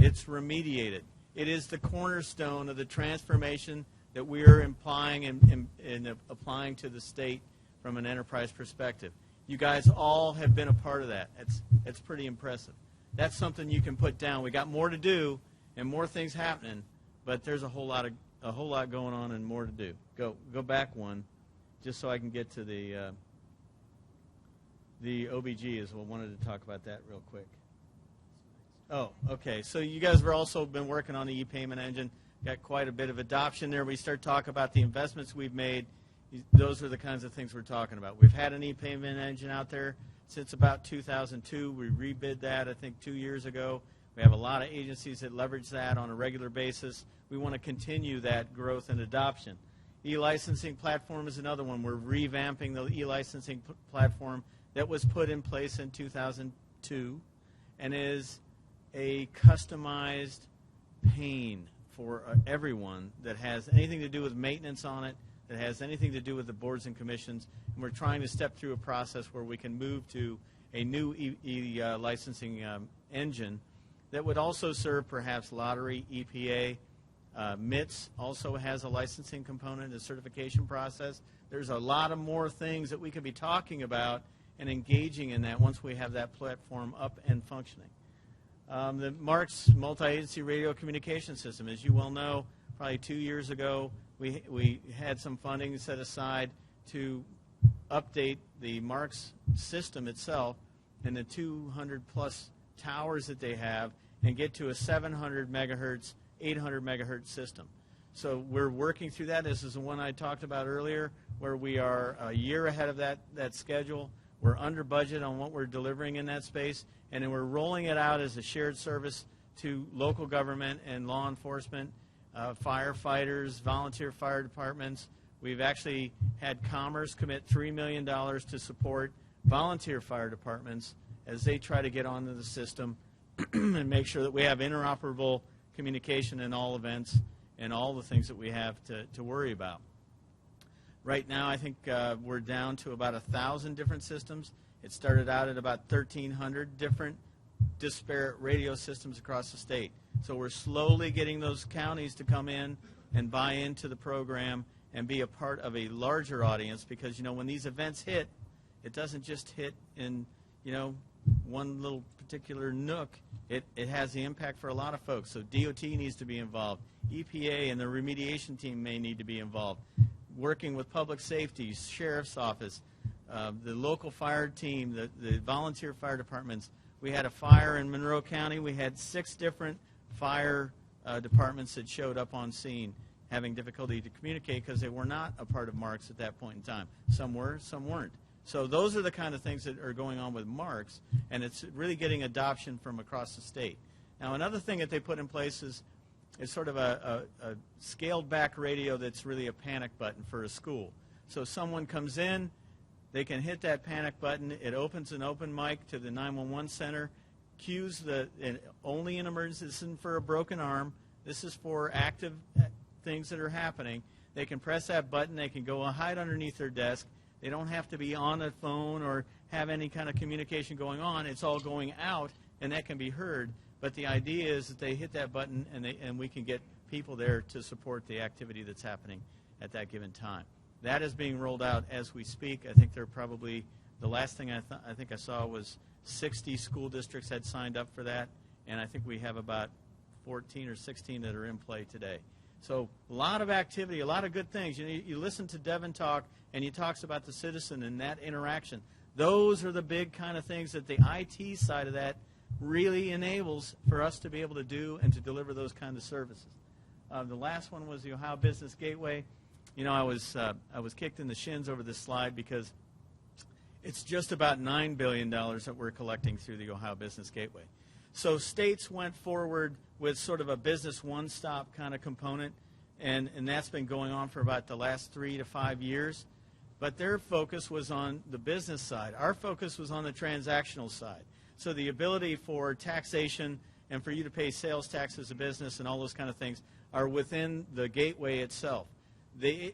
It's remediated. It is the cornerstone of the transformation that we are implying and applying to the state from an enterprise perspective. You guys all have been a part of that. It's pretty impressive. That's something you can put down. We got more to do and more things happening, but there's a whole lot going on and more to do. Go back one, just so I can get to the OBG as well. Wanted to talk about that real quick. Oh, okay. So you guys have also been working on the e-payment engine. Got quite a bit of adoption there. We start talking about the investments we've made. Those are the kinds of things we're talking about. We've had an e-payment engine out there since about 2002. We rebid that, I think, 2 years ago. We have a lot of agencies that leverage that on a regular basis. We want to continue that growth and adoption. E-licensing platform is another one. We're revamping the e-licensing platform that was put in place in 2002 and is a customized pane for everyone that has anything to do with maintenance on it, that has anything to do with the boards and commissions. And we're trying to step through a process where we can move to a new licensing engine that would also serve perhaps lottery, EPA. MITS also has a licensing component, a certification process. There's a lot of more things that we could be talking about and engaging in that once we have that platform up and functioning. The MARCS multi-agency radio communication system, as you well know, probably 2 years ago, we had some funding set aside to update the MARCS system itself and the 200-plus towers that they have and get to a 700 megahertz, 800 megahertz system. So we're working through that. This is the one I talked about earlier, where we are a year ahead of that schedule. We're under budget on what we're delivering in that space, and then we're rolling it out as a shared service to local government and law enforcement, firefighters, volunteer fire departments. We've actually had Commerce commit $3 million to support volunteer fire departments as they try to get onto the system and make sure that we have interoperable communication in all events and all the things that we have to worry about. Right now, I think we're down to about 1,000 different systems. It started out at about 1,300 different disparate radio systems across the state. So we're slowly getting those counties to come in and buy into the program and be a part of a larger audience, because, you know, when these events hit, it doesn't just hit in, you know, one little particular nook. It has the impact for a lot of folks. So DOT needs to be involved. EPA and the remediation team may need to be involved. Working with public safety, sheriff's office, the local fire team, the volunteer fire departments. We had a fire in Monroe County. We had 6 different fire departments that showed up on scene having difficulty to communicate because they were not a part of Marks at that point in time. Some were, some weren't. So those are the kind of things that are going on with Marks, and it's really getting adoption from across the state. Now, another thing that they put in place is sort of a scaled-back radio that's really a panic button for a school. So someone comes in, they can hit that panic button. It opens an open mic to the 911 center, cues only an emergency. This isn't for a broken arm. This is for active things that are happening. They can press that button. They can go hide underneath their desk. They don't have to be on a phone or have any kind of communication going on. It's all going out, and that can be heard. But the idea is that they hit that button, and we can get people there to support the activity that's happening at that given time. That is being rolled out as we speak. I think they're probably, the last thing I think I saw was 60 school districts had signed up for that, and I think we have about 14 or 16 that are in play today. So a lot of activity, a lot of good things. You listen to Devin talk, and he talks about the citizen and that interaction. Those are the big kind of things that the IT side of that really enables for us to be able to do and to deliver those kind of services. The last one was the Ohio Business Gateway. You know, I was kicked in the shins over this slide because it's just about $9 billion that we're collecting through the Ohio Business Gateway. So states went forward with sort of a business one-stop kind of component, and that's been going on for about the last 3 to 5 years. But their focus was on the business side. Our focus was on the transactional side. So the ability for taxation and for you to pay sales tax as a business and all those kind of things are within the gateway itself.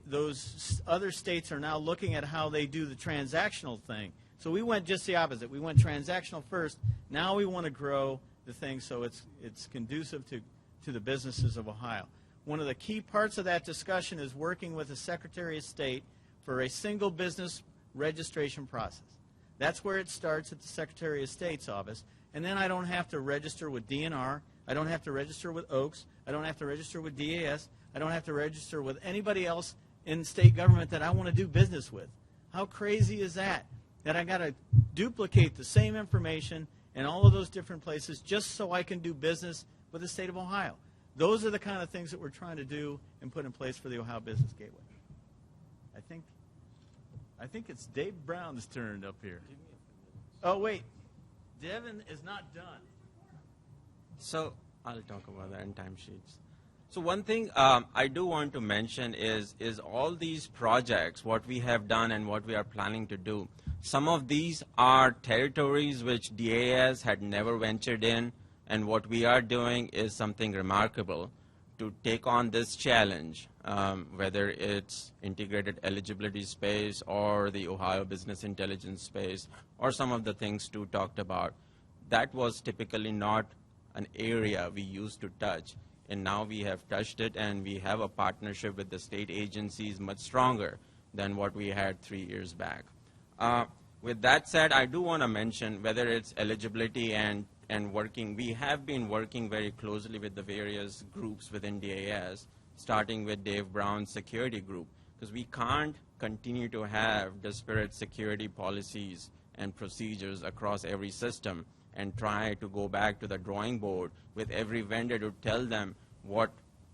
Those other states are now looking at how they do the transactional thing. So we went just the opposite. We went transactional first. Now we want to grow the thing so it's conducive to the businesses of Ohio. One of the key parts of that discussion is working with the Secretary of State for a single business registration process. That's where it starts at the Secretary of State's office. And then I don't have to register with DNR. I don't have to register with Oaks. I don't have to register with DAS. I don't have to register with anybody else in state government that I want to do business with. How crazy is that? That I got to duplicate the same information in all of those different places just so I can do business with the state of Ohio. Those are the kind of things that we're trying to do and put in place for the Ohio Business Gateway. I think it's Dave Brown's turn up here. Oh, wait. Devin is not done. So I'll talk about that in timesheets. So one thing I do want to mention is all these projects, what we have done and what we are planning to do. Some of these are territories which DAS had never ventured in, and what we are doing is something remarkable to take on this challenge, whether it's integrated eligibility space or the Ohio Business Intelligence space or some of the things Stu talked about. That was typically not an area we used to touch, and now we have touched it, and we have a partnership with the state agencies much stronger than what we had 3 years back. With that said, I do want to mention whether it's eligibility and working, we have been working very closely with the various groups within DAS, starting with Dave Brown's security group, because we can't continue to have disparate security policies and procedures across every system and try to go back to the drawing board with every vendor to tell them what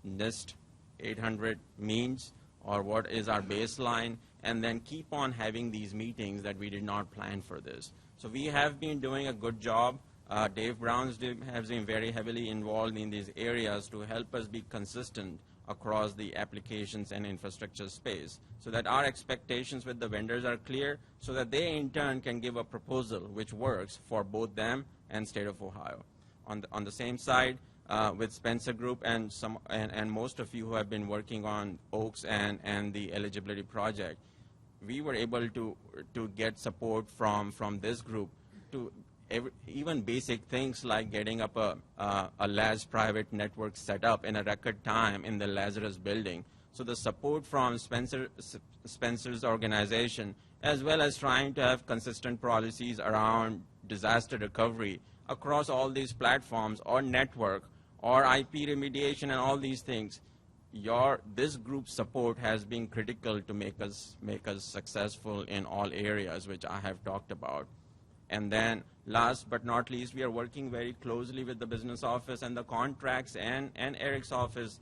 NIST 800 means or what is our baseline, and then keep on having these meetings that we did not plan for this. So we have been doing a good job. Dave Brown has been very heavily involved in these areas to help us be consistent across the applications and infrastructure space so that our expectations with the vendors are clear so that they in turn can give a proposal which works for both them and state of Ohio. On the same side, with Spencer Group and most of you who have been working on Oaks and the eligibility project, we were able to get support from this group to even basic things like getting up a LAS private network set up in a record time in the Lazarus building. So the support from Spencer's organization, as well as trying to have consistent policies around disaster recovery across all these platforms or network or IP remediation and all these things, this group's support has been critical to make us successful in all areas which I have talked about. And then last but not least, we are working very closely with the business office and the contracts and Eric's office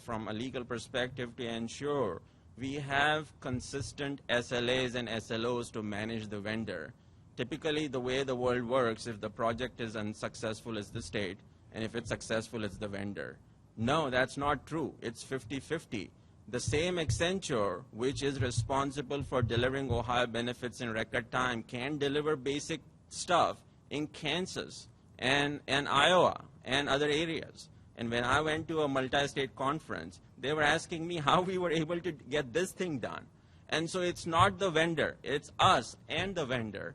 from a legal perspective to ensure we have consistent SLAs and SLOs to manage the vendor. Typically, the way the world works, if the project is unsuccessful, it's the state, and if it's successful, it's the vendor. No, that's not true. It's 50-50. The same Accenture, which is responsible for delivering Ohio benefits in record time, can deliver basic stuff in Kansas and Iowa and other areas. And when I went to a multi-state conference, they were asking me how we were able to get this thing done. And so it's not the vendor, it's us and the vendor,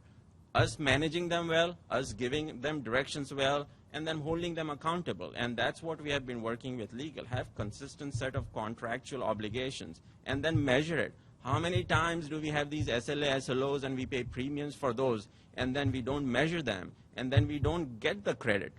us managing them well, us giving them directions well, and then holding them accountable. And that's what we have been working with legal. Have consistent set of contractual obligations and then measure it. How many times do we have these SLA, SLOs, and we pay premiums for those, and then we don't measure them, and then we don't get the credit?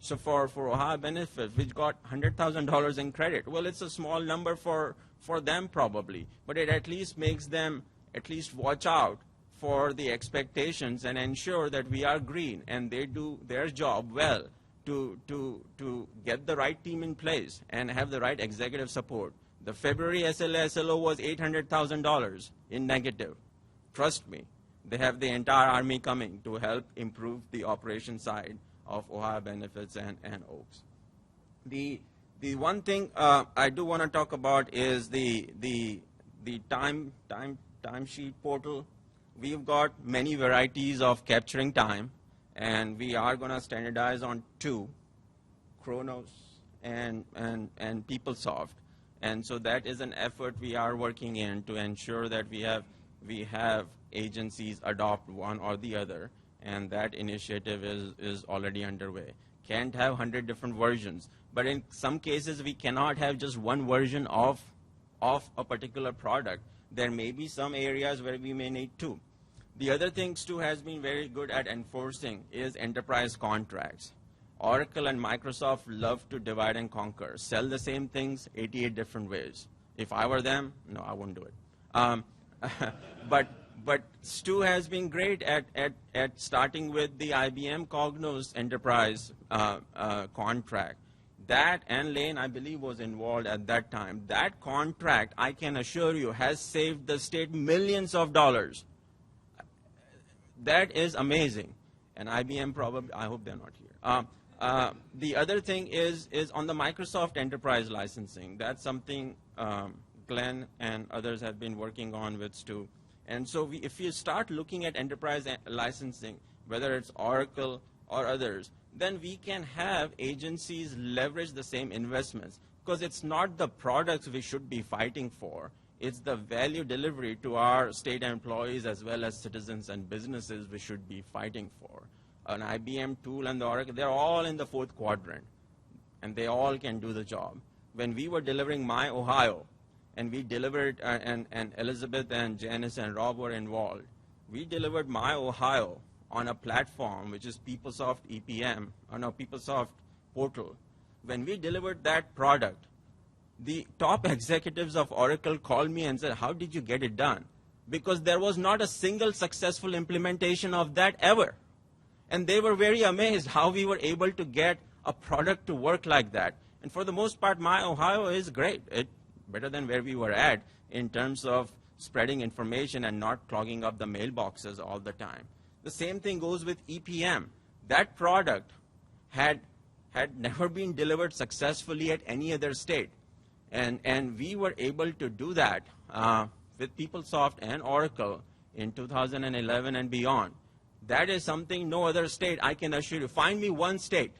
So for Ohio Benefit, which got $100,000 in credit, well, it's a small number for them probably, but it at least makes them at least watch out for the expectations and ensure that we are green and they do their job well to get the right team in place and have the right executive support. The February SLA SLO was $800,000 in negative. Trust me, they have the entire army coming to help improve the operation side of Ohio Benefits and Oaks. The one thing I do want to talk about is the timesheet portal. We've got many varieties of capturing time, and we are going to standardize on 2, Kronos and PeopleSoft. And so that is an effort we are working in to ensure that we have agencies adopt one or the other. And that initiative is already underway. Can't have 100 different versions, but in some cases we cannot have just one version of a particular product. There may be some areas where we may need 2. The other thing Stu has been very good at enforcing is enterprise contracts. Oracle and Microsoft love to divide and conquer, sell the same things 88 different ways. If I were them, no, I wouldn't do it. But Stu has been great at starting with the IBM Cognos enterprise contract. That, and Lane, I believe, was involved at that time. That contract, I can assure you, has saved the state millions of dollars. That is amazing. And IBM probably, I hope they're not here. The other thing is on the Microsoft enterprise licensing. That's something Glenn and others have been working on with Stu. And so if you start looking at enterprise licensing, whether it's Oracle or others, then we can have agencies leverage the same investments, because it's not the products we should be fighting for. It's the value delivery to our state employees as well as citizens and businesses we should be fighting for. An IBM tool and the Oracle, they're all in the 4th quadrant, and they all can do the job. When we were delivering My Ohio, and we delivered, and Elizabeth and Janice and Rob were involved, we delivered My Ohio on a platform which is PeopleSoft EPM, PeopleSoft Portal. When we delivered that product, the top executives of Oracle called me and said, how did you get it done? Because there was not a single successful implementation of that ever. And they were very amazed how we were able to get a product to work like that. And for the most part, My Ohio is great. It's better than where we were at in terms of spreading information and not clogging up the mailboxes all the time. The same thing goes with EPM. That product had never been delivered successfully at any other state. And we were able to do that with PeopleSoft and Oracle in 2011 and beyond. That is something no other state, I can assure you. Find me one state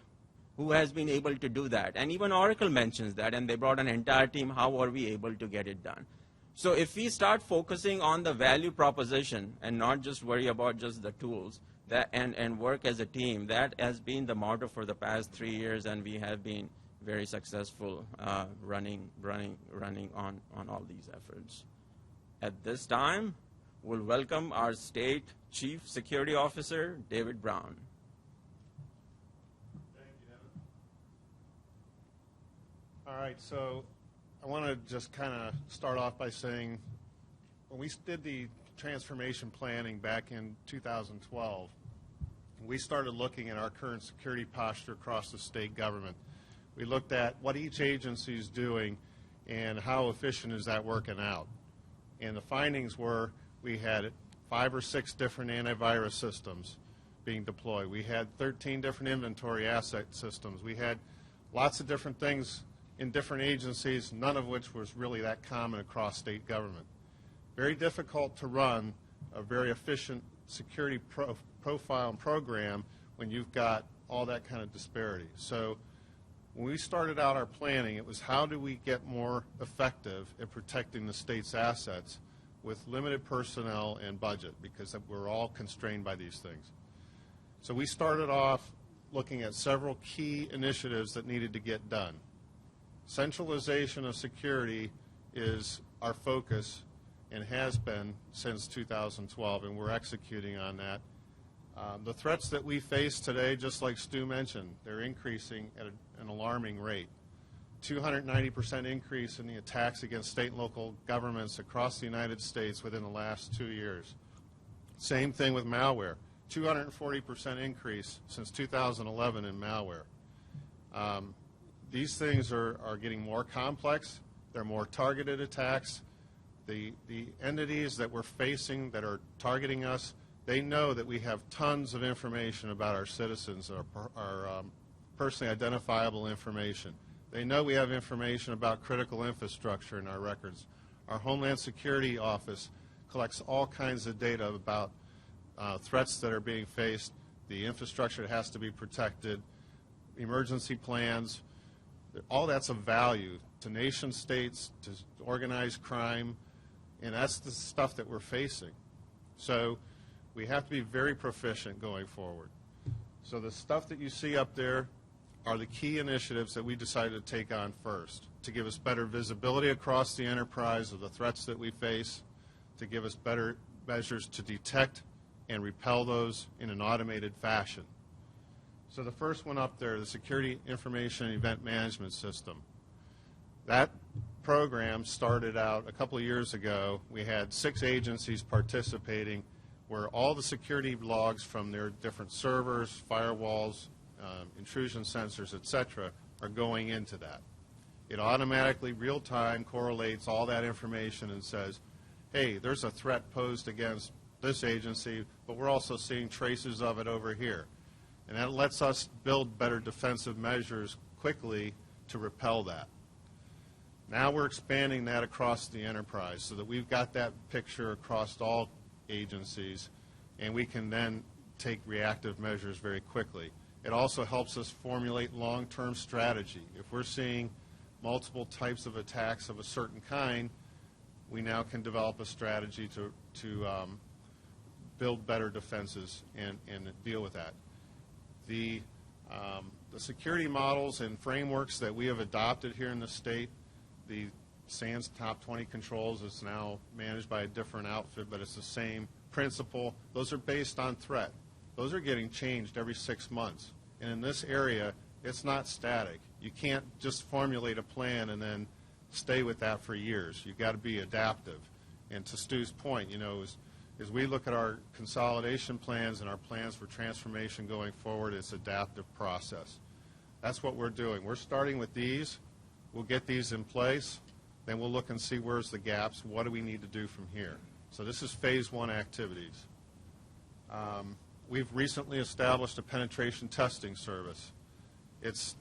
who has been able to do that. And even Oracle mentions that, and they brought an entire team. How are we able to get it done? So if we start focusing on the value proposition and not just worry about just the tools and work as a team, that has been the motto for the past 3 years, and we have been very successful running on all these efforts. At this time, we'll welcome our State Chief Security Officer, David Brown. All right, so I want to just kind of start off by saying when we did the transformation planning back in 2012, we started looking at our current security posture across the state government. We looked at what each agency is doing and how efficient is that working out. And the findings were we had 5 or 6 different antivirus systems being deployed. We had 13 different inventory asset systems. We had lots of different things in different agencies, none of which was really that common across state government. Very difficult to run a very efficient security profile and program when you've got all that kind of disparity. So when we started out our planning, it was how do we get more effective at protecting the state's assets with limited personnel and budget, because we're all constrained by these things. So we started off looking at several key initiatives that needed to get done. Centralization of security is our focus and has been since 2012, and we're executing on that. The threats that we face today, just like Stu mentioned, they're increasing at an alarming rate. 290% increase in the attacks against state and local governments across the United States within the last 2 years. Same thing with malware. 240% increase since 2011 in malware. These things are getting more complex. They're more targeted attacks. The entities that we're facing that are targeting us, they know that we have tons of information about our citizens, our personally identifiable information. They know we have information about critical infrastructure in our records. Our Homeland Security Office collects all kinds of data about threats that are being faced, the infrastructure that has to be protected, emergency plans. All that's of value to nation states, to organized crime, and that's the stuff that we're facing. So we have to be very proficient going forward. So the stuff that you see up there are the key initiatives that we decided to take on first, to give us better visibility across the enterprise of the threats that we face, to give us better measures to detect and repel those in an automated fashion. So the first one up there, the Security Information and Event Management System. That program started out a couple of years ago. We had 6 agencies participating where all the security logs from their different servers, firewalls, intrusion sensors, etc., are going into that. It automatically, real-time, correlates all that information and says, hey, there's a threat posed against this agency, but we're also seeing traces of it over here. And that lets us build better defensive measures quickly to repel that. Now we're expanding that across the enterprise so that we've got that picture across all agencies, and we can then take reactive measures very quickly. It also helps us formulate long-term strategy. If we're seeing multiple types of attacks of a certain kind, we now can develop a strategy to build better defenses and deal with that. The security models and frameworks that we have adopted here in the state, the SANS Top 20 Controls is now managed by a different outfit, but it's the same principle. Those are based on threat. Those are getting changed every 6 months. And in this area, it's not static. You can't just formulate a plan and then stay with that for years. You've got to be adaptive. And to Stu's point, you know, as we look at our consolidation plans and our plans for transformation going forward, it's an adaptive process. That's what we're doing. We're starting with these. We'll get these in place. Then we'll look and see where's the gaps. What do we need to do from here? So this is phase 1 activities. We've recently established a penetration testing service. It's,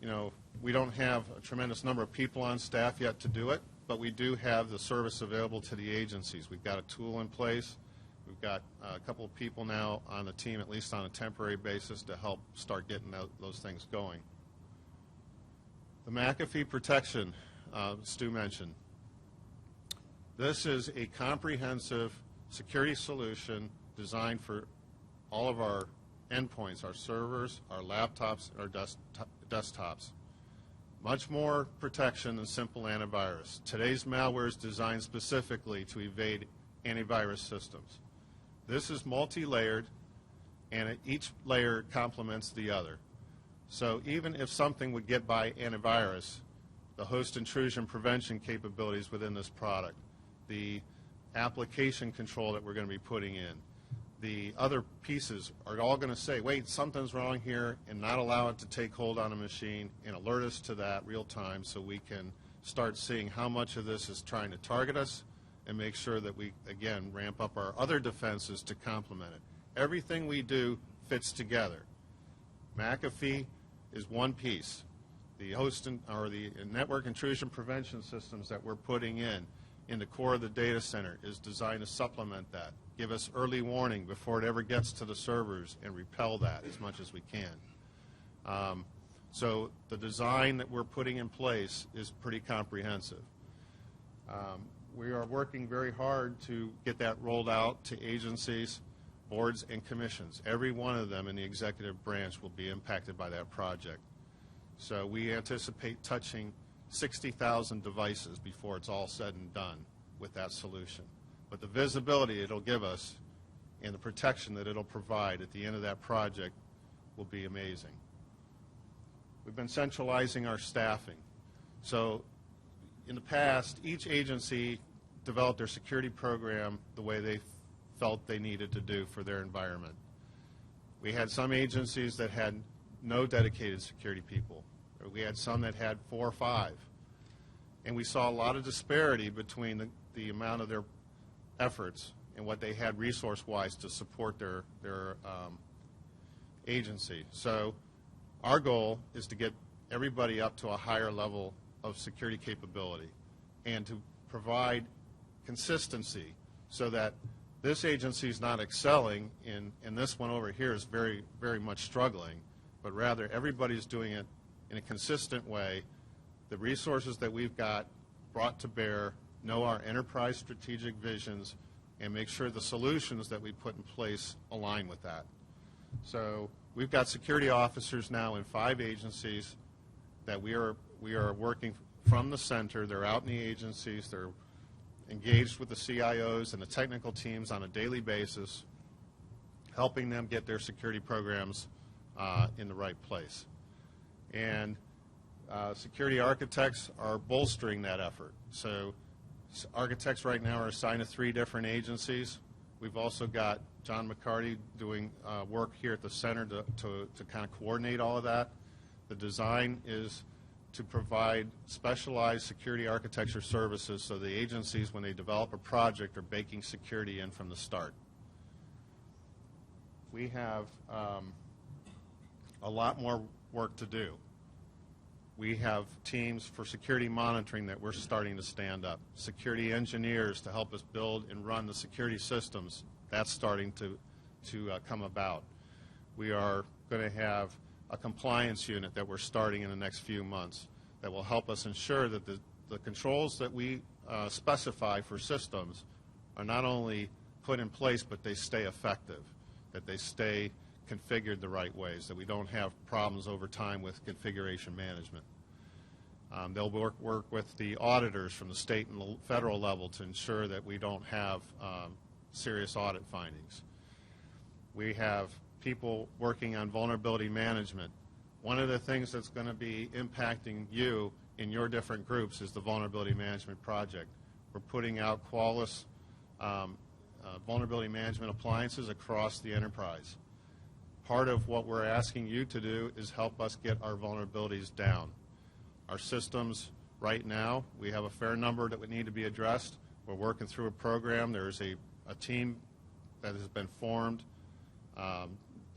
you know, we don't have a tremendous number of people on staff yet to do it, but we do have the service available to the agencies. We've got a tool in place. We've got a couple of people now on the team, at least on a temporary basis, to help start getting those things going. The McAfee protection Stu mentioned. This is a comprehensive security solution designed for all of our endpoints, our servers, our laptops, and our desktops. Much more protection than simple antivirus. Today's malware is designed specifically to evade antivirus systems. This is multi-layered, and each layer complements the other. So even if something would get by antivirus, the host intrusion prevention capabilities within this product, the application control that we're going to be putting in. The other pieces are all going to say, wait, something's wrong here, and not allow it to take hold on a machine and alert us to that real time so we can start seeing how much of this is trying to target us and make sure that we, again, ramp up our other defenses to complement it. Everything we do fits together. McAfee is one piece. The host or the network intrusion prevention systems that we're putting in the core of the data center is designed to supplement that, give us early warning before it ever gets to the servers, and repel that as much as we can. So the design that we're putting in place is pretty comprehensive. We are working very hard to get that rolled out to agencies, boards, and commissions. Every one of them in the executive branch will be impacted by that project. So we anticipate touching 60,000 devices before it's all said and done with that solution. But the visibility it'll give us and the protection that it'll provide at the end of that project will be amazing. We've been centralizing our staffing. So in the past, each agency developed their security program the way they felt they needed to do for their environment. We had some agencies that had no dedicated security people. We had some that had 4 or 5. And we saw a lot of disparity between the amount of their efforts and what they had resource-wise to support their agency. So our goal is to get everybody up to a higher level of security capability and to provide consistency so that this agency is not excelling and this one over here is very, very much struggling, but rather everybody's doing it in a consistent way. The resources that we've got brought to bear know our enterprise strategic visions and make sure the solutions that we put in place align with that. So we've got security officers now in 5 agencies that we are working from the center. They're out in the agencies. They're engaged with the CIOs and the technical teams on a daily basis, helping them get their security programs in the right place. And security architects are bolstering that effort. So architects right now are assigned to 3 different agencies. We've also got John McCarty doing work here at the center to kind of coordinate all of that. The design is to provide specialized security architecture services so the agencies, when they develop a project, are baking security in from the start. We have a lot more work to do. We have teams for security monitoring that we're starting to stand up. Security engineers to help us build and run the security systems. That's starting to come about. We are going to have a compliance unit that we're starting in the next few months that will help us ensure that the controls that we specify for systems are not only put in place, but they stay effective, that they stay configured the right ways, that we don't have problems over time with configuration management. They'll work with the auditors from the state and the federal level to ensure that we don't have serious audit findings. We have people working on vulnerability management. One of the things that's going to be impacting you in your different groups is the vulnerability management project. We're putting out Qualys vulnerability management appliances across the enterprise. Part of what we're asking you to do is help us get our vulnerabilities down. Our systems right now, we have a fair number that would need to be addressed. We're working through a program. There's a team that has been formed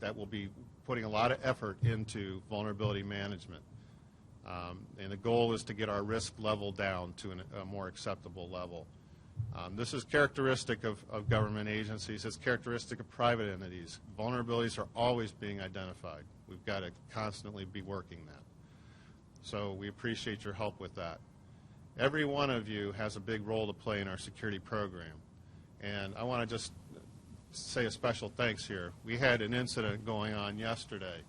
that will be putting a lot of effort into vulnerability management. And the goal is to get our risk level down to a more acceptable level. This is characteristic of government agencies. It's characteristic of private entities. Vulnerabilities are always being identified. We've got to constantly be working that. So we appreciate your help with that. Every one of you has a big role to play in our security program. And I want to just say a special thanks here. We had an incident going on yesterday.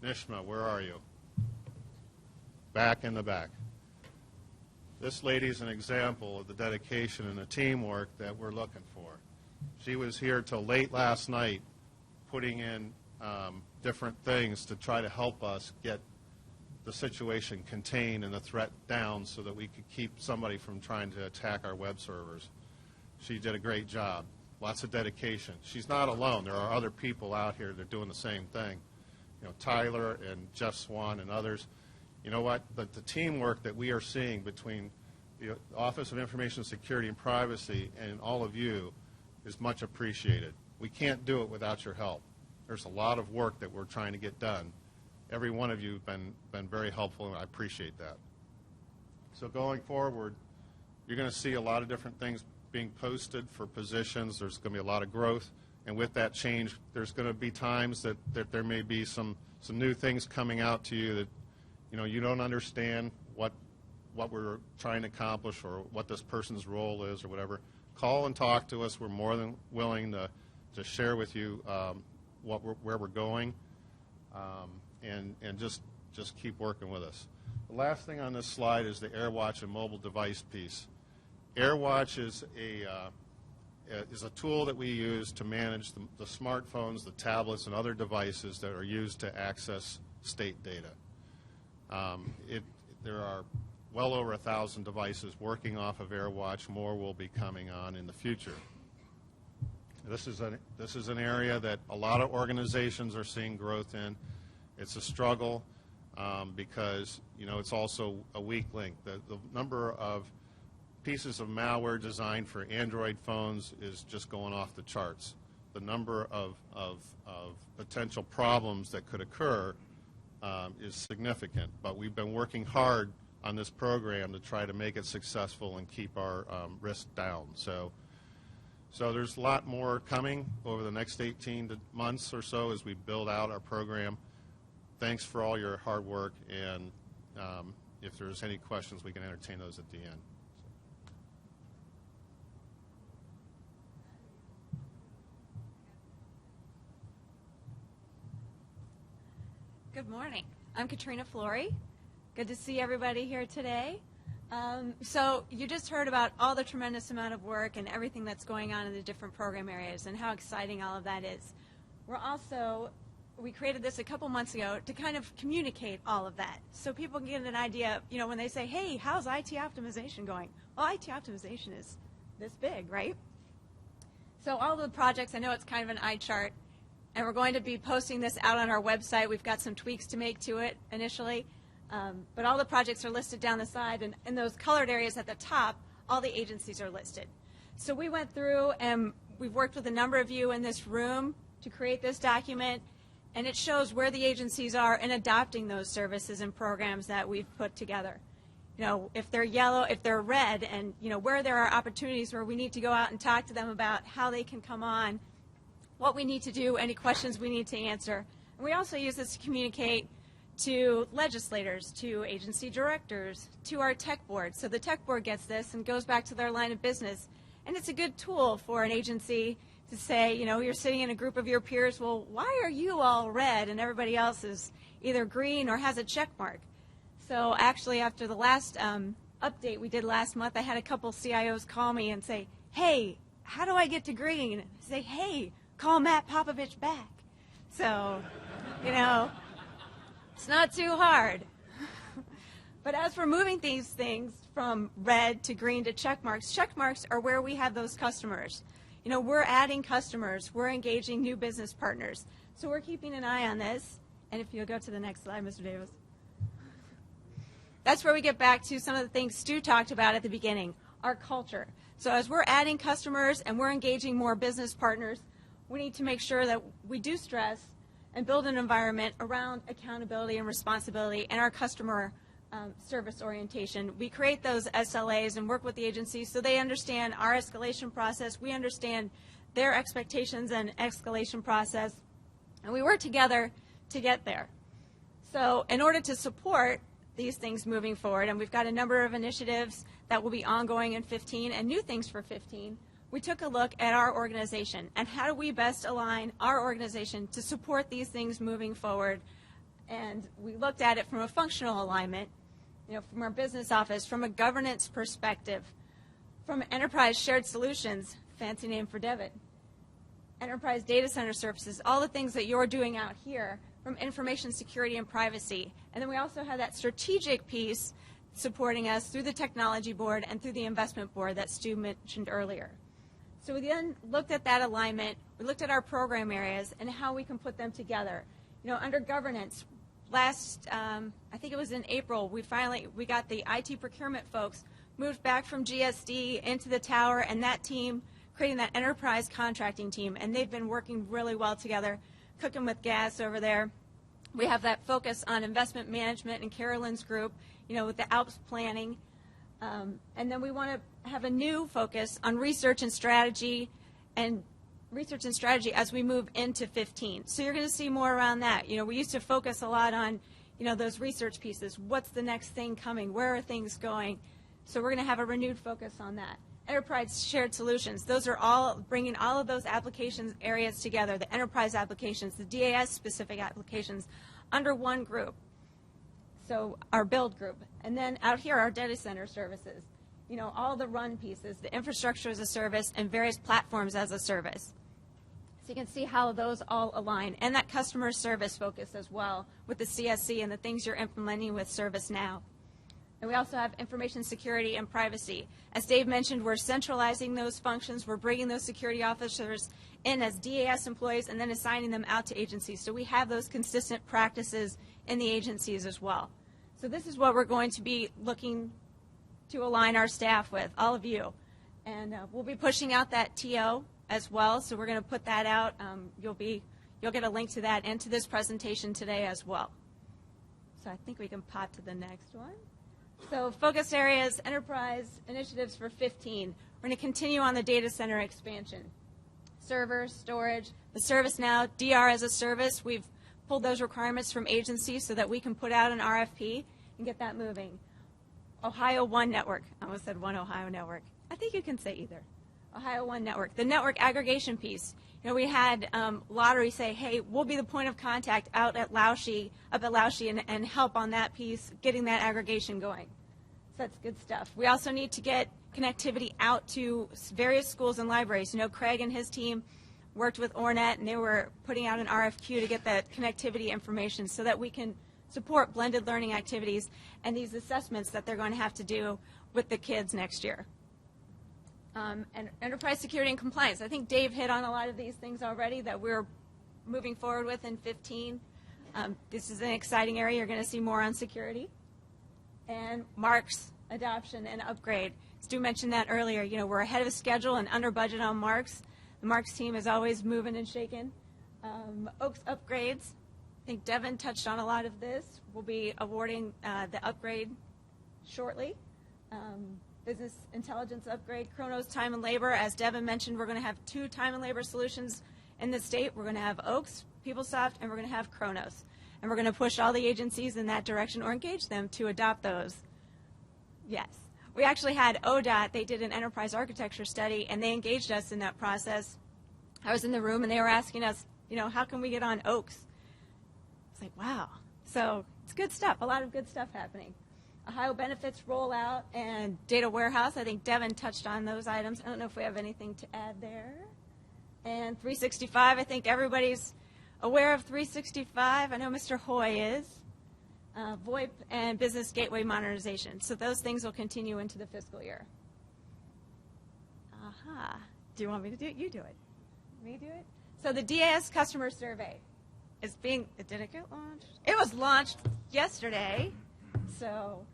Nishma, where are you? Back in the back. This lady's an example of the dedication and the teamwork that we're looking for. She was here till late last night putting in different things to try to help us get the situation contained and the threat down so that we could keep somebody from trying to attack our web servers. She did a great job. Lots of dedication. She's not alone. There are other people out here that are doing the same thing. You know, Tyler and Jeff Swan and others. You know what? The teamwork that we are seeing between the Office of Information Security and Privacy and all of you is much appreciated. We can't do it without your help. There's a lot of work that we're trying to get done. Every one of you have been very helpful, and I appreciate that. So going forward, you're going to see a lot of different things being posted for positions. There's going to be a lot of growth, and with that change, there's going to be times that there may be some new things coming out to you that you don't understand what we're trying to accomplish or what this person's role is or whatever. Call and talk to us. We're more than willing to share with you where we're going, and just keep working with us. The last thing on this slide is the AirWatch and mobile device piece. AirWatch is a tool that we use to manage the smartphones, the tablets, and other devices that are used to access state data. There are well over 1,000 devices working off of AirWatch. More will be coming on in the future. This is an area that a lot of organizations are seeing growth in. It's a struggle because it's also a weak link. The number of pieces of malware designed for Android phones is just going off the charts. The number of potential problems that could occur is significant, but we've been working hard on this program to try to make it successful and keep our risk down. So there's a lot more coming over the next 18 months or so as we build out our program. Thanks for all your hard work, and if there's any questions, we can entertain those at the end. Good morning. I'm Katrina Flory. Good to see everybody here today. So you just heard about all the tremendous amount of work and everything that's going on in the different program areas and how exciting all of that is. We created this a couple months ago to kind of communicate all of that so people can get an idea, when they say, hey, how's IT optimization going? Well, IT optimization is this big, right? So all the projects, I know it's kind of an eye chart, and we're going to be posting this out on our website. We've got some tweaks to make to it initially. But all the projects are listed down the side, and in those colored areas at the top, all the agencies are listed. So we went through, and we've worked with a number of you in this room to create this document, and it shows where the agencies are in adopting those services and programs that we've put together. If they're yellow, if they're red, and where there are opportunities where we need to go out and talk to them about how they can come on, what we need to do, any questions we need to answer. And we also use this to communicate to legislators, to agency directors, to our tech board. So the tech board gets this and goes back to their line of business. And it's a good tool for an agency to say, you're sitting in a group of your peers, well, why are you all red and everybody else is either green or has a check mark? So actually after the last update we did last month, I had a couple CIOs call me and say, hey, how do I get to green? I say, hey, call Matt Popovich back. So, it's not too hard. But as for moving these things from red to green to check marks are where we have those customers. We're adding customers. We're engaging new business partners. So we're keeping an eye on this. And if you'll go to the next slide, Mr. Davis. That's where we get back to some of the things Stu talked about at the beginning, our culture. So as we're adding customers and we're engaging more business partners, we need to make sure that we do stress and build an environment around accountability and responsibility and our customer service orientation. We create those SLAs and work with the agencies so they understand our escalation process. We understand their expectations and escalation process, and we work together to get there. So in order to support these things moving forward, and we've got a number of initiatives that will be ongoing in 15 and new things for 15, we took a look at our organization and how do we best align our organization to support these things moving forward. And we looked at it from a functional alignment, from our business office, from a governance perspective, from enterprise shared solutions, fancy name for Devitt, enterprise data center services, all the things that you're doing out here, from information security and privacy. And then we also have that strategic piece supporting us through the technology board and through the investment board that Stu mentioned earlier. So we then looked at that alignment, we looked at our program areas and how we can put them together. You know, under governance, last, I think it was in April, we got the IT procurement folks moved back from GSD into the tower, and that team, creating that enterprise contracting team, and they've been working really well together, cooking with gas over there. We have that focus on investment management in Carolyn's group, you know, with the ALPS planning. And then we want to have a new focus on research and strategy as we move into 15. So you're going to see more around that. You know, we used to focus a lot on, you know, those research pieces. What's the next thing coming? Where are things going? So we're going to have a renewed focus on that. Enterprise shared solutions. Those are all bringing all of those applications areas together, the enterprise applications, the DAS specific applications under one group. So our build group. And then out here, our data center services. You know, all the run pieces, the infrastructure as a service, and various platforms as a service. So you can see how those all align. And that customer service focus as well with the CSC and the things you're implementing with ServiceNow. And we also have information security and privacy. As Dave mentioned, we're centralizing those functions. We're bringing those security officers in as DAS employees and then assigning them out to agencies. So we have those consistent practices in the agencies as well. So this is what we're going to be looking to align our staff with, all of you. And we'll be pushing out that TO as well. So we're going to put that out. You'll get a link to that and to this presentation today as well. So I think we can pop to the next one. So focus areas, enterprise initiatives for 15. We're going to continue on the data center expansion. Servers, storage, the ServiceNow, DR as a service. We've pulled those requirements from agencies so that we can put out an RFP and get that moving. Ohio One Network. I almost said One Ohio Network. I think you can say either. Ohio One Network. The network aggregation piece. You know, we had Lottery say, hey, we'll be the point of contact out at Lauschie, and help on that piece, getting that aggregation going. So that's good stuff. We also need to get connectivity out to various schools and libraries. You know, Craig and his team worked with Ornet, and they were putting out an RFQ to get that connectivity information so that we can support blended learning activities and these assessments that they're going to have to do with the kids next year. And enterprise security and compliance. I think Dave hit on a lot of these things already that we're moving forward with in 15. This is an exciting area. You're going to see more on security. And Marks adoption and upgrade. Stu mentioned that earlier. You know, we're ahead of schedule and under budget on Marks. The Marks team is always moving and shaking. Oaks upgrades. I think Devin touched on a lot of this. We'll be awarding the upgrade shortly. Business intelligence upgrade, Kronos time and labor. As Devin mentioned, we're going to have 2 time and labor solutions in the state. We're going to have Oaks, PeopleSoft, and we're going to have Kronos. And we're going to push all the agencies in that direction or engage them to adopt those. Yes. We actually had ODOT. They did an enterprise architecture study, and they engaged us in that process. I was in the room, and they were asking us, you know, how can we get on Oaks? It's like, wow. So it's good stuff, a lot of good stuff happening. Ohio benefits rollout and data warehouse. I think Devin touched on those items. I don't know if we have anything to add there. And 365, I think everybody's aware of 365. I know Mr. Hoy is. VoIP and business gateway modernization. So those things will continue into the fiscal year. Aha. Do you want me to do it? You do it. Me do it? So the DAS customer survey is being, did it get launched? It was launched yesterday. So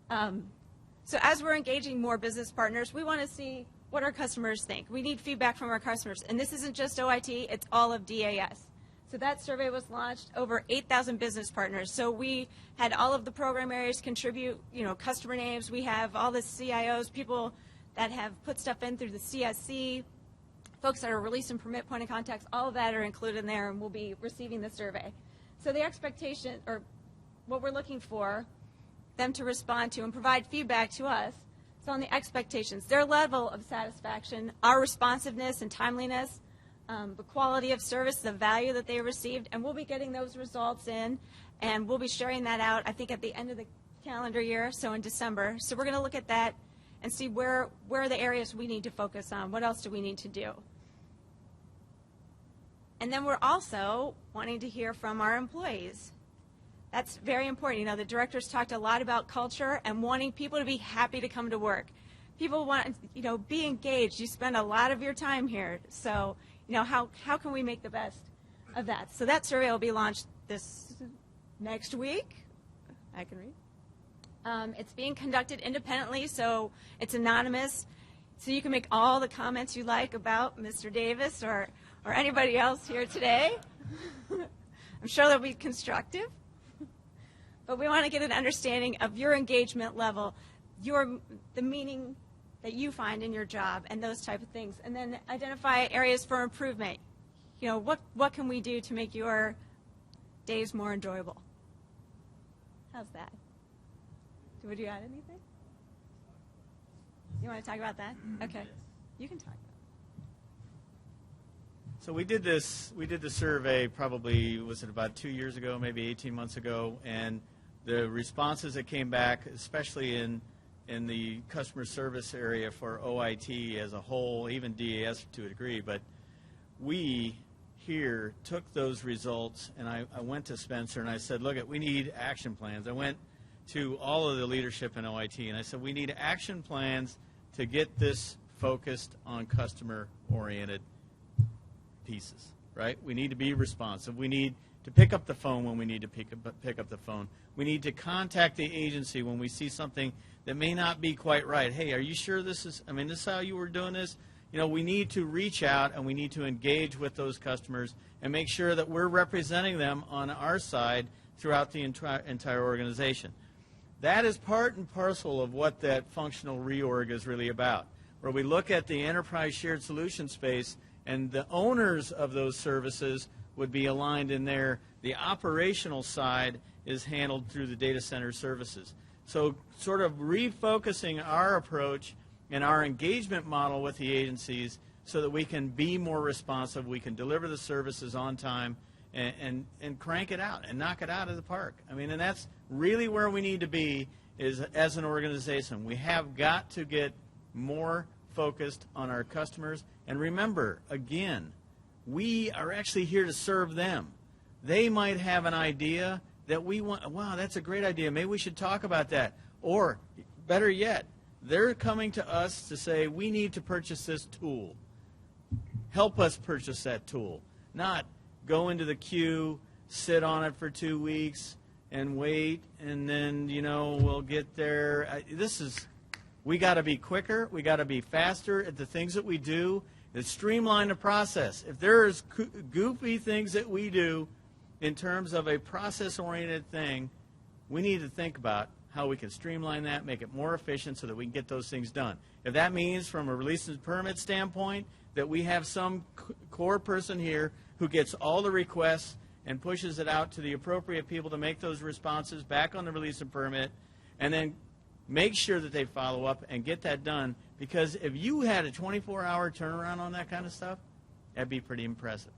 as we're engaging more business partners, we want to see what our customers think. We need feedback from our customers. And this isn't just OIT, it's all of DAS. So that survey was launched, over 8,000 business partners. So we had all of the program areas contribute, you know, customer names. We have all the CIOs, people that have put stuff in through the CSC, folks that are releasing permit point of contacts, all of that are included in there, and we'll be receiving the survey. So the expectation, or what we're looking for, them to respond to and provide feedback to us. So on the expectations, their level of satisfaction, our responsiveness and timeliness, the quality of service, the value that they received, and we'll be getting those results in, and we'll be sharing that out, I think, at the end of the calendar year, so in December. So we're going to look at that and see where are the areas we need to focus on. What else do we need to do? And then we're also wanting to hear from our employees. That's very important. You know, the directors talked a lot about culture and wanting people to be happy to come to work. People want, you know, be engaged. You spend a lot of your time here. So, you know, how can we make the best of that? So that survey will be launched this next week. I can read. It's being conducted independently, so it's anonymous. So you can make all the comments you like about Mr. Davis or anybody else here today. I'm sure they'll be constructive. But we want to get an understanding of your engagement level, the meaning that you find in your job, and those type of things. And then identify areas for improvement. You know, what can we do to make your days more enjoyable? How's that? Would you add anything? You want to talk about that? Okay. You can talk about it. So we did the survey probably, was it about 2 years ago, maybe 18 months ago, and the responses that came back, especially in the customer service area for OIT as a whole, even DAS to a degree, but we here took those results, and I went to Spencer and I said, look, we need action plans. I went to all of the leadership in OIT and I said, we need action plans to get this focused on customer-oriented pieces, right? We need to be responsive. We need to pick up the phone when we need to pick up the phone. We need to contact the agency when we see something that may not be quite right. Hey, are you sure this is how you were doing this? You know, we need to reach out and we need to engage with those customers and make sure that we're representing them on our side throughout the entire organization. That is part and parcel of what that functional reorg is really about, where we look at the enterprise shared solution space and the owners of those services would be aligned in there. The operational side is handled through the data center services. So sort of refocusing our approach and our engagement model with the agencies so that we can be more responsive, we can deliver the services on time and crank it out and knock it out of the park. I mean, and that's really where we need to be is as an organization. We have got to get more focused on our customers. And remember, again, we are actually here to serve them. They might have an idea that we want, wow, that's a great idea. Maybe we should talk about that. Or, better yet, they're coming to us to say, we need to purchase this tool. Help us purchase that tool. Not go into the queue, sit on it for 2 weeks, and wait, and then, you know, we'll get there. We got to be quicker. We got to be faster at the things that we do that streamline the process. If there's goofy things that we do in terms of a process-oriented thing, we need to think about how we can streamline that, make it more efficient so that we can get those things done. If that means from a release and permit standpoint that we have some core person here who gets all the requests and pushes it out to the appropriate people to make those responses back on the release and permit, and then make sure that they follow up and get that done, because if you had a 24-hour turnaround on that kind of stuff, that'd be pretty impressive.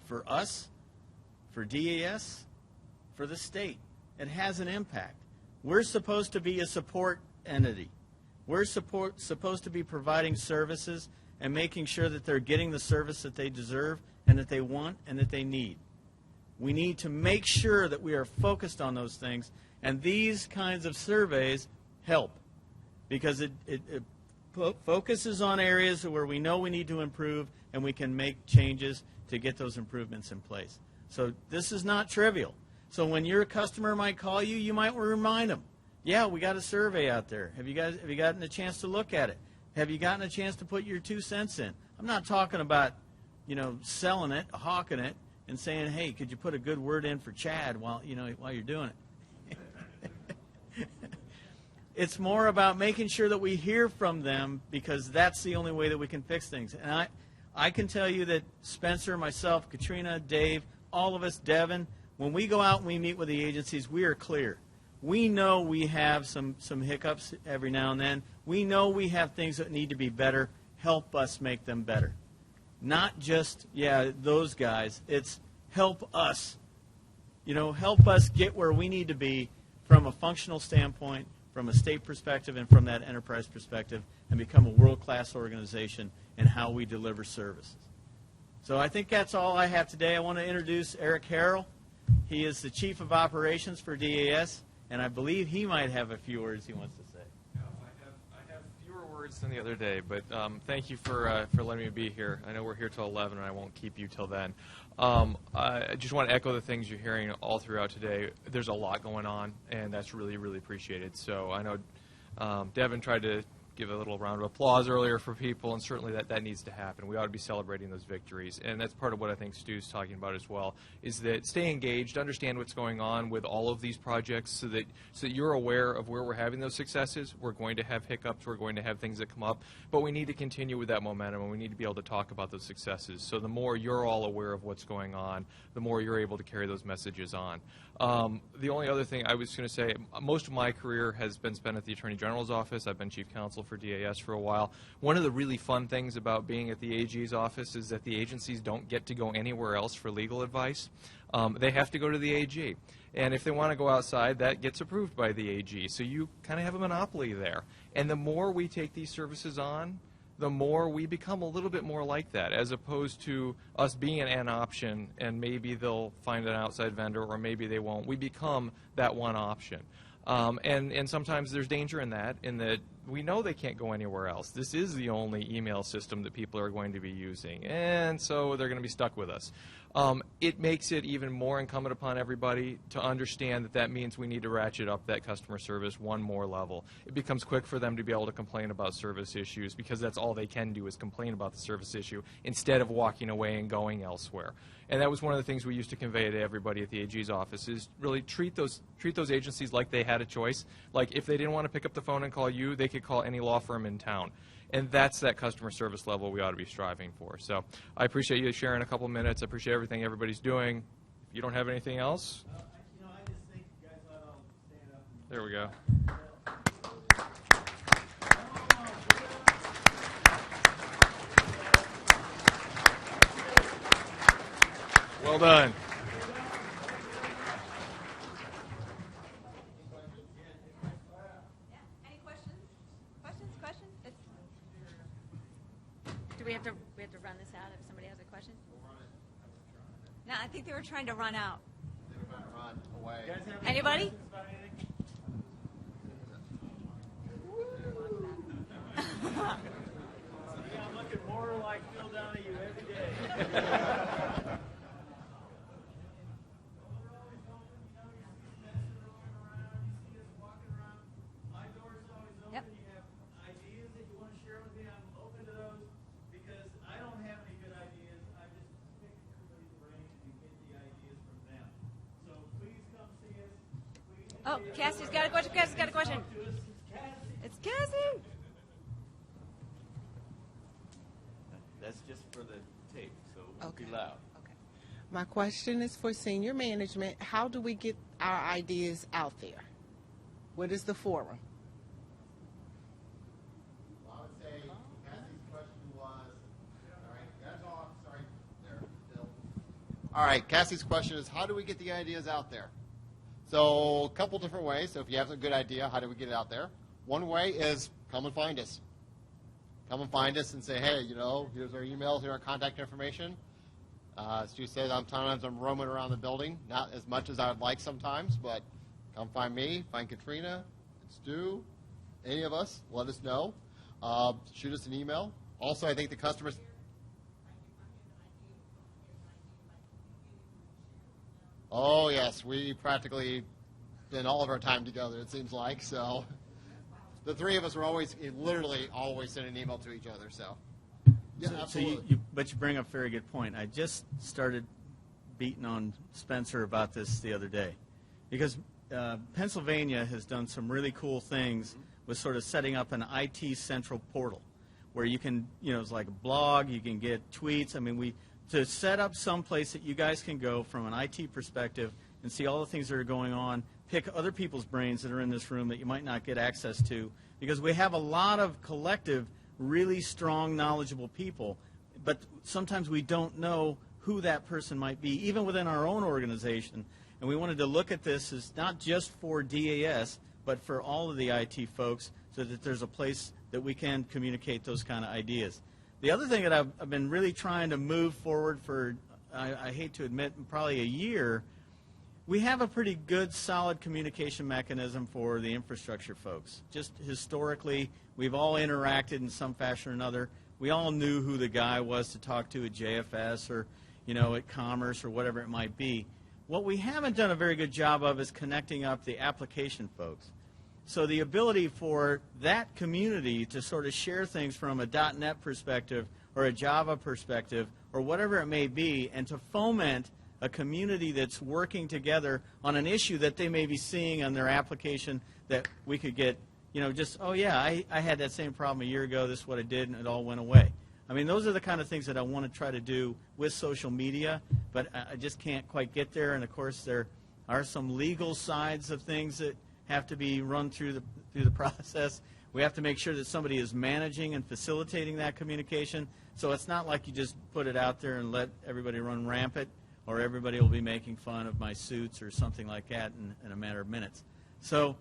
For us, for DAS, for the state, it has an impact. We're supposed to be a support entity. We're supposed to be providing services and making sure that they're getting the service that they deserve and that they want and that they need. We need to make sure that we are focused on those things, and these kinds of surveys help because it focuses on areas where we know we need to improve and we can make changes to get those improvements in place. So this is not trivial. So when your customer might call you, you might remind them, yeah, we got a survey out there. Have you gotten a chance to look at it? Have you gotten a chance to put your 2 cents in? I'm not talking about, you know, selling it, hawking it, and saying, hey, could you put a good word in for Chad while you're doing it? It's more about making sure that we hear from them, because that's the only way that we can fix things. And I can tell you that Spencer, myself, Katrina, Dave, all of us, Devin, when we go out and we meet with the agencies, we are clear. We know we have some hiccups every now and then. We know we have things that need to be better. Help us make them better. Not just, yeah, those guys. It's help us. You know, help us get where we need to be from a functional standpoint, from a state perspective, and from that enterprise perspective, and become a world-class organization in how we deliver services. So So I think that's all I have today. I want to introduce Eric Harrell. He is the Chief of Operations for DAS, and I believe he might have a few words he wants to say. Yeah, I have fewer words than the other day, but thank you for letting me be here. I know we're here till 11, and I won't keep you till then. I just want to echo the things you're hearing all throughout today. There's a lot going on, and that's really, really appreciated. So I know Devin tried to give a little round of applause earlier for people, and certainly that needs to happen. We ought to be celebrating those victories, and that's part of what I think Stu's talking about as well, is that stay engaged, understand what's going on with all of these projects so that you're aware of where we're having those successes. We're going to have hiccups, we're going to have things that come up, but we need to continue with that momentum, and we need to be able to talk about those successes. So the more you're all aware of what's going on, the more you're able to carry those messages on. The only other thing I was going to say, most of my career has been spent at the Attorney General's office. I've been Chief Counsel for DAS for a while. One of the really fun things about being at the AG's office is that the agencies don't get to go anywhere else for legal advice. They have to go to the AG. And if they want to go outside, that gets approved by the AG. So you kind of have a monopoly there. And the more we take these services on, the more we become a little bit more like that, as opposed to us being an option and maybe they'll find an outside vendor or maybe they won't. We become that one option. And sometimes there's danger in that we know they can't go anywhere else. This is the only email system that people are going to be using, and so they're going to be stuck with us. It makes it even more incumbent upon everybody to understand that means we need to ratchet up that customer service one more level. It becomes quick for them to be able to complain about service issues because that's all they can do is complain about the service issue instead of walking away and going elsewhere. And that was one of the things we used to convey to everybody at the AG's office is really treat those agencies like they had a choice. Like if they didn't want to pick up the phone and call you, they could call any law firm in town. And that's that customer service level we ought to be striving for. So I appreciate you sharing a couple minutes. I appreciate everything everybody's doing. If you don't have anything else? I just think you guys ought to all stand up. There we go. Well done. Any questions? Questions? Do we have to run this out if somebody has a question? No, I think they were trying to run out. They were trying to run away. You guys have any Anybody? questions about anything? Yeah, I'm looking more like Phil Donahue every day. Yep. You have ideas that you want to share with me, I'm open to those because I don't have any good ideas. I just pick everybody's brain and get the ideas from them. So please come see us. Please Oh, Cassie's got a question. Cassie's got a question. talk to us. It's Cassie. It's Cassie. That's just for the tape, so it won't be Okay. loud. Okay. My question is for senior management. How do we get our ideas out there? What is the forum? Well, I would say Cassie's question was, all right, that's all, sorry, there, Bill. All right, Cassie's question is, how do we get the ideas out there? So a couple different ways. So if you have a good idea, how do we get it out there? One way is come and find us. Come and find us and say, hey, here's our emails, here's our contact information. Stu says sometimes I'm roaming around the building, not as much as I would like sometimes, but come find me, find Katrina, Stu, any of us, let us know. Shoot us an email. Also, I think the customers... Oh, yes, we practically spend all of our time together, it seems like, so... The three of us were literally always sending an email to each other, so... Yeah, So absolutely. but you bring up a very good point. I just started beating on Spencer about this the other day because Pennsylvania has done some really cool things with sort of setting up an IT central portal where you can, it's like a blog, you can get tweets. I mean, to set up some place that you guys can go from an IT perspective and see all the things that are going on, pick other people's brains that are in this room that you might not get access to, because we have a lot of collective, really strong, knowledgeable people, but sometimes we don't know who that person might be, even within our own organization. And we wanted to look at this as not just for DAS, but for all of the IT folks, so that there's a place that we can communicate those kind of ideas. The other thing that I've been really trying to move forward for, I hate to admit, probably a year, we have a pretty good, solid communication mechanism for the infrastructure folks. Just historically, we've all interacted in some fashion or another. We all knew who the guy was to talk to at JFS or, at Commerce or whatever it might be. What we haven't done a very good job of is connecting up the application folks. So the ability for that community to sort of share things from a .NET perspective or a Java perspective or whatever it may be, and to foment a community that's working together on an issue that they may be seeing on their application that we could get, just, oh yeah, I had that same problem a year ago, this is what I did, and it all went away. I mean, those are the kind of things that I want to try to do with social media, but I just can't quite get there, and of course there are some legal sides of things that have to be run through the process. We have to make sure that somebody is managing and facilitating that communication, so it's not like you just put it out there and let everybody run rampant, or everybody will be making fun of my suits or something like that in a matter of minutes. So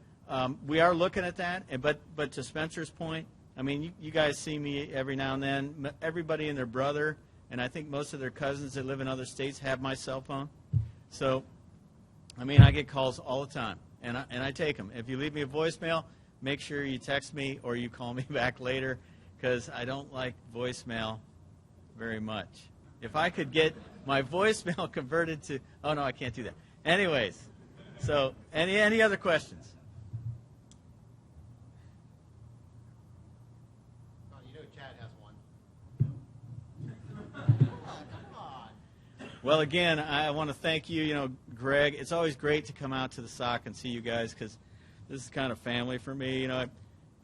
we are looking at that, but to Spencer's point, I mean, you guys see me every now and then. Everybody and their brother, and I think most of their cousins that live in other states have my cell phone. So, I mean, I get calls all the time, and I take them. If you leave me a voicemail, make sure you text me or you call me back later, because I don't like voicemail very much. If I could get my voicemail converted to, oh no, I can't do that. Anyways, so any other questions? Chad has one. Well, again, I want to thank you, Greg. It's always great to come out to the SOC and see you guys, because this is kind of family for me.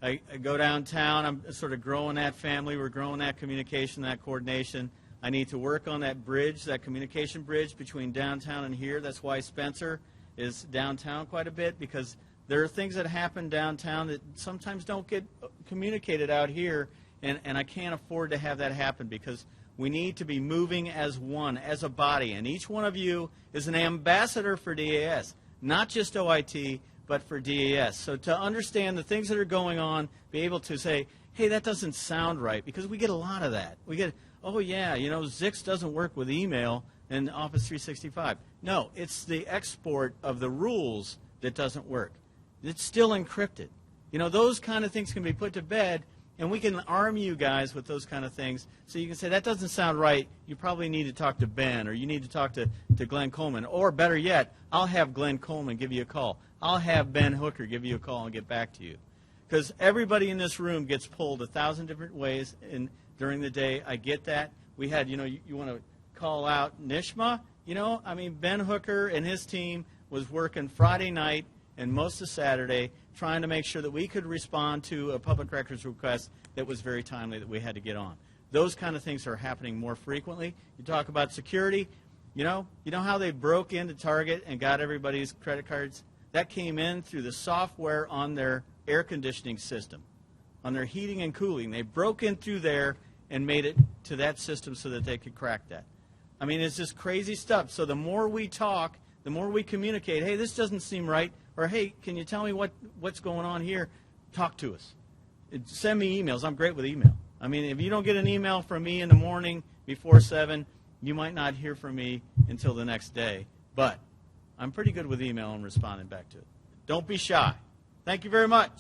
I go downtown. I'm sort of growing that family. We're growing that communication, that coordination. I need to work on that bridge, that communication bridge between downtown and here. That's why Spencer is downtown quite a bit, because there are things that happen downtown that sometimes don't get communicated out here, and I can't afford to have that happen, because we need to be moving as one, as a body, and each one of you is an ambassador for DAS, not just OIT, but for DAS. So to understand the things that are going on, be able to say, hey, that doesn't sound right, because we get a lot of that. We get, oh yeah, Zix doesn't work with email in Office 365. No, it's the export of the rules that doesn't work. It's still encrypted. Those kind of things can be put to bed, and we can arm you guys with those kind of things, so you can say, that doesn't sound right, you probably need to talk to Ben, or you need to talk to Glenn Coleman, or better yet, I'll have Glenn Coleman give you a call. I'll have Ben Hooker give you a call and get back to you. Because everybody in this room gets pulled 1,000 different ways during the day. I get that. We had, you want to call out Nishma? Ben Hooker and his team was working Friday night and most of Saturday trying to make sure that we could respond to a public records request that was very timely that we had to get on. Those kind of things are happening more frequently. You talk about security. You know how they broke into Target and got everybody's credit cards? That came in through the software on their air conditioning system, on their heating and cooling. They broke in through there and made it to that system so that they could crack that. I mean, it's just crazy stuff. So the more we talk, the more we communicate, hey, this doesn't seem right, or hey, can you tell me what's going on here? Talk to us. Send me emails. I'm great with email. I mean, if you don't get an email from me in the morning before 7, you might not hear from me until the next day. But I'm pretty good with email and responding back to it. Don't be shy. Thank you very much.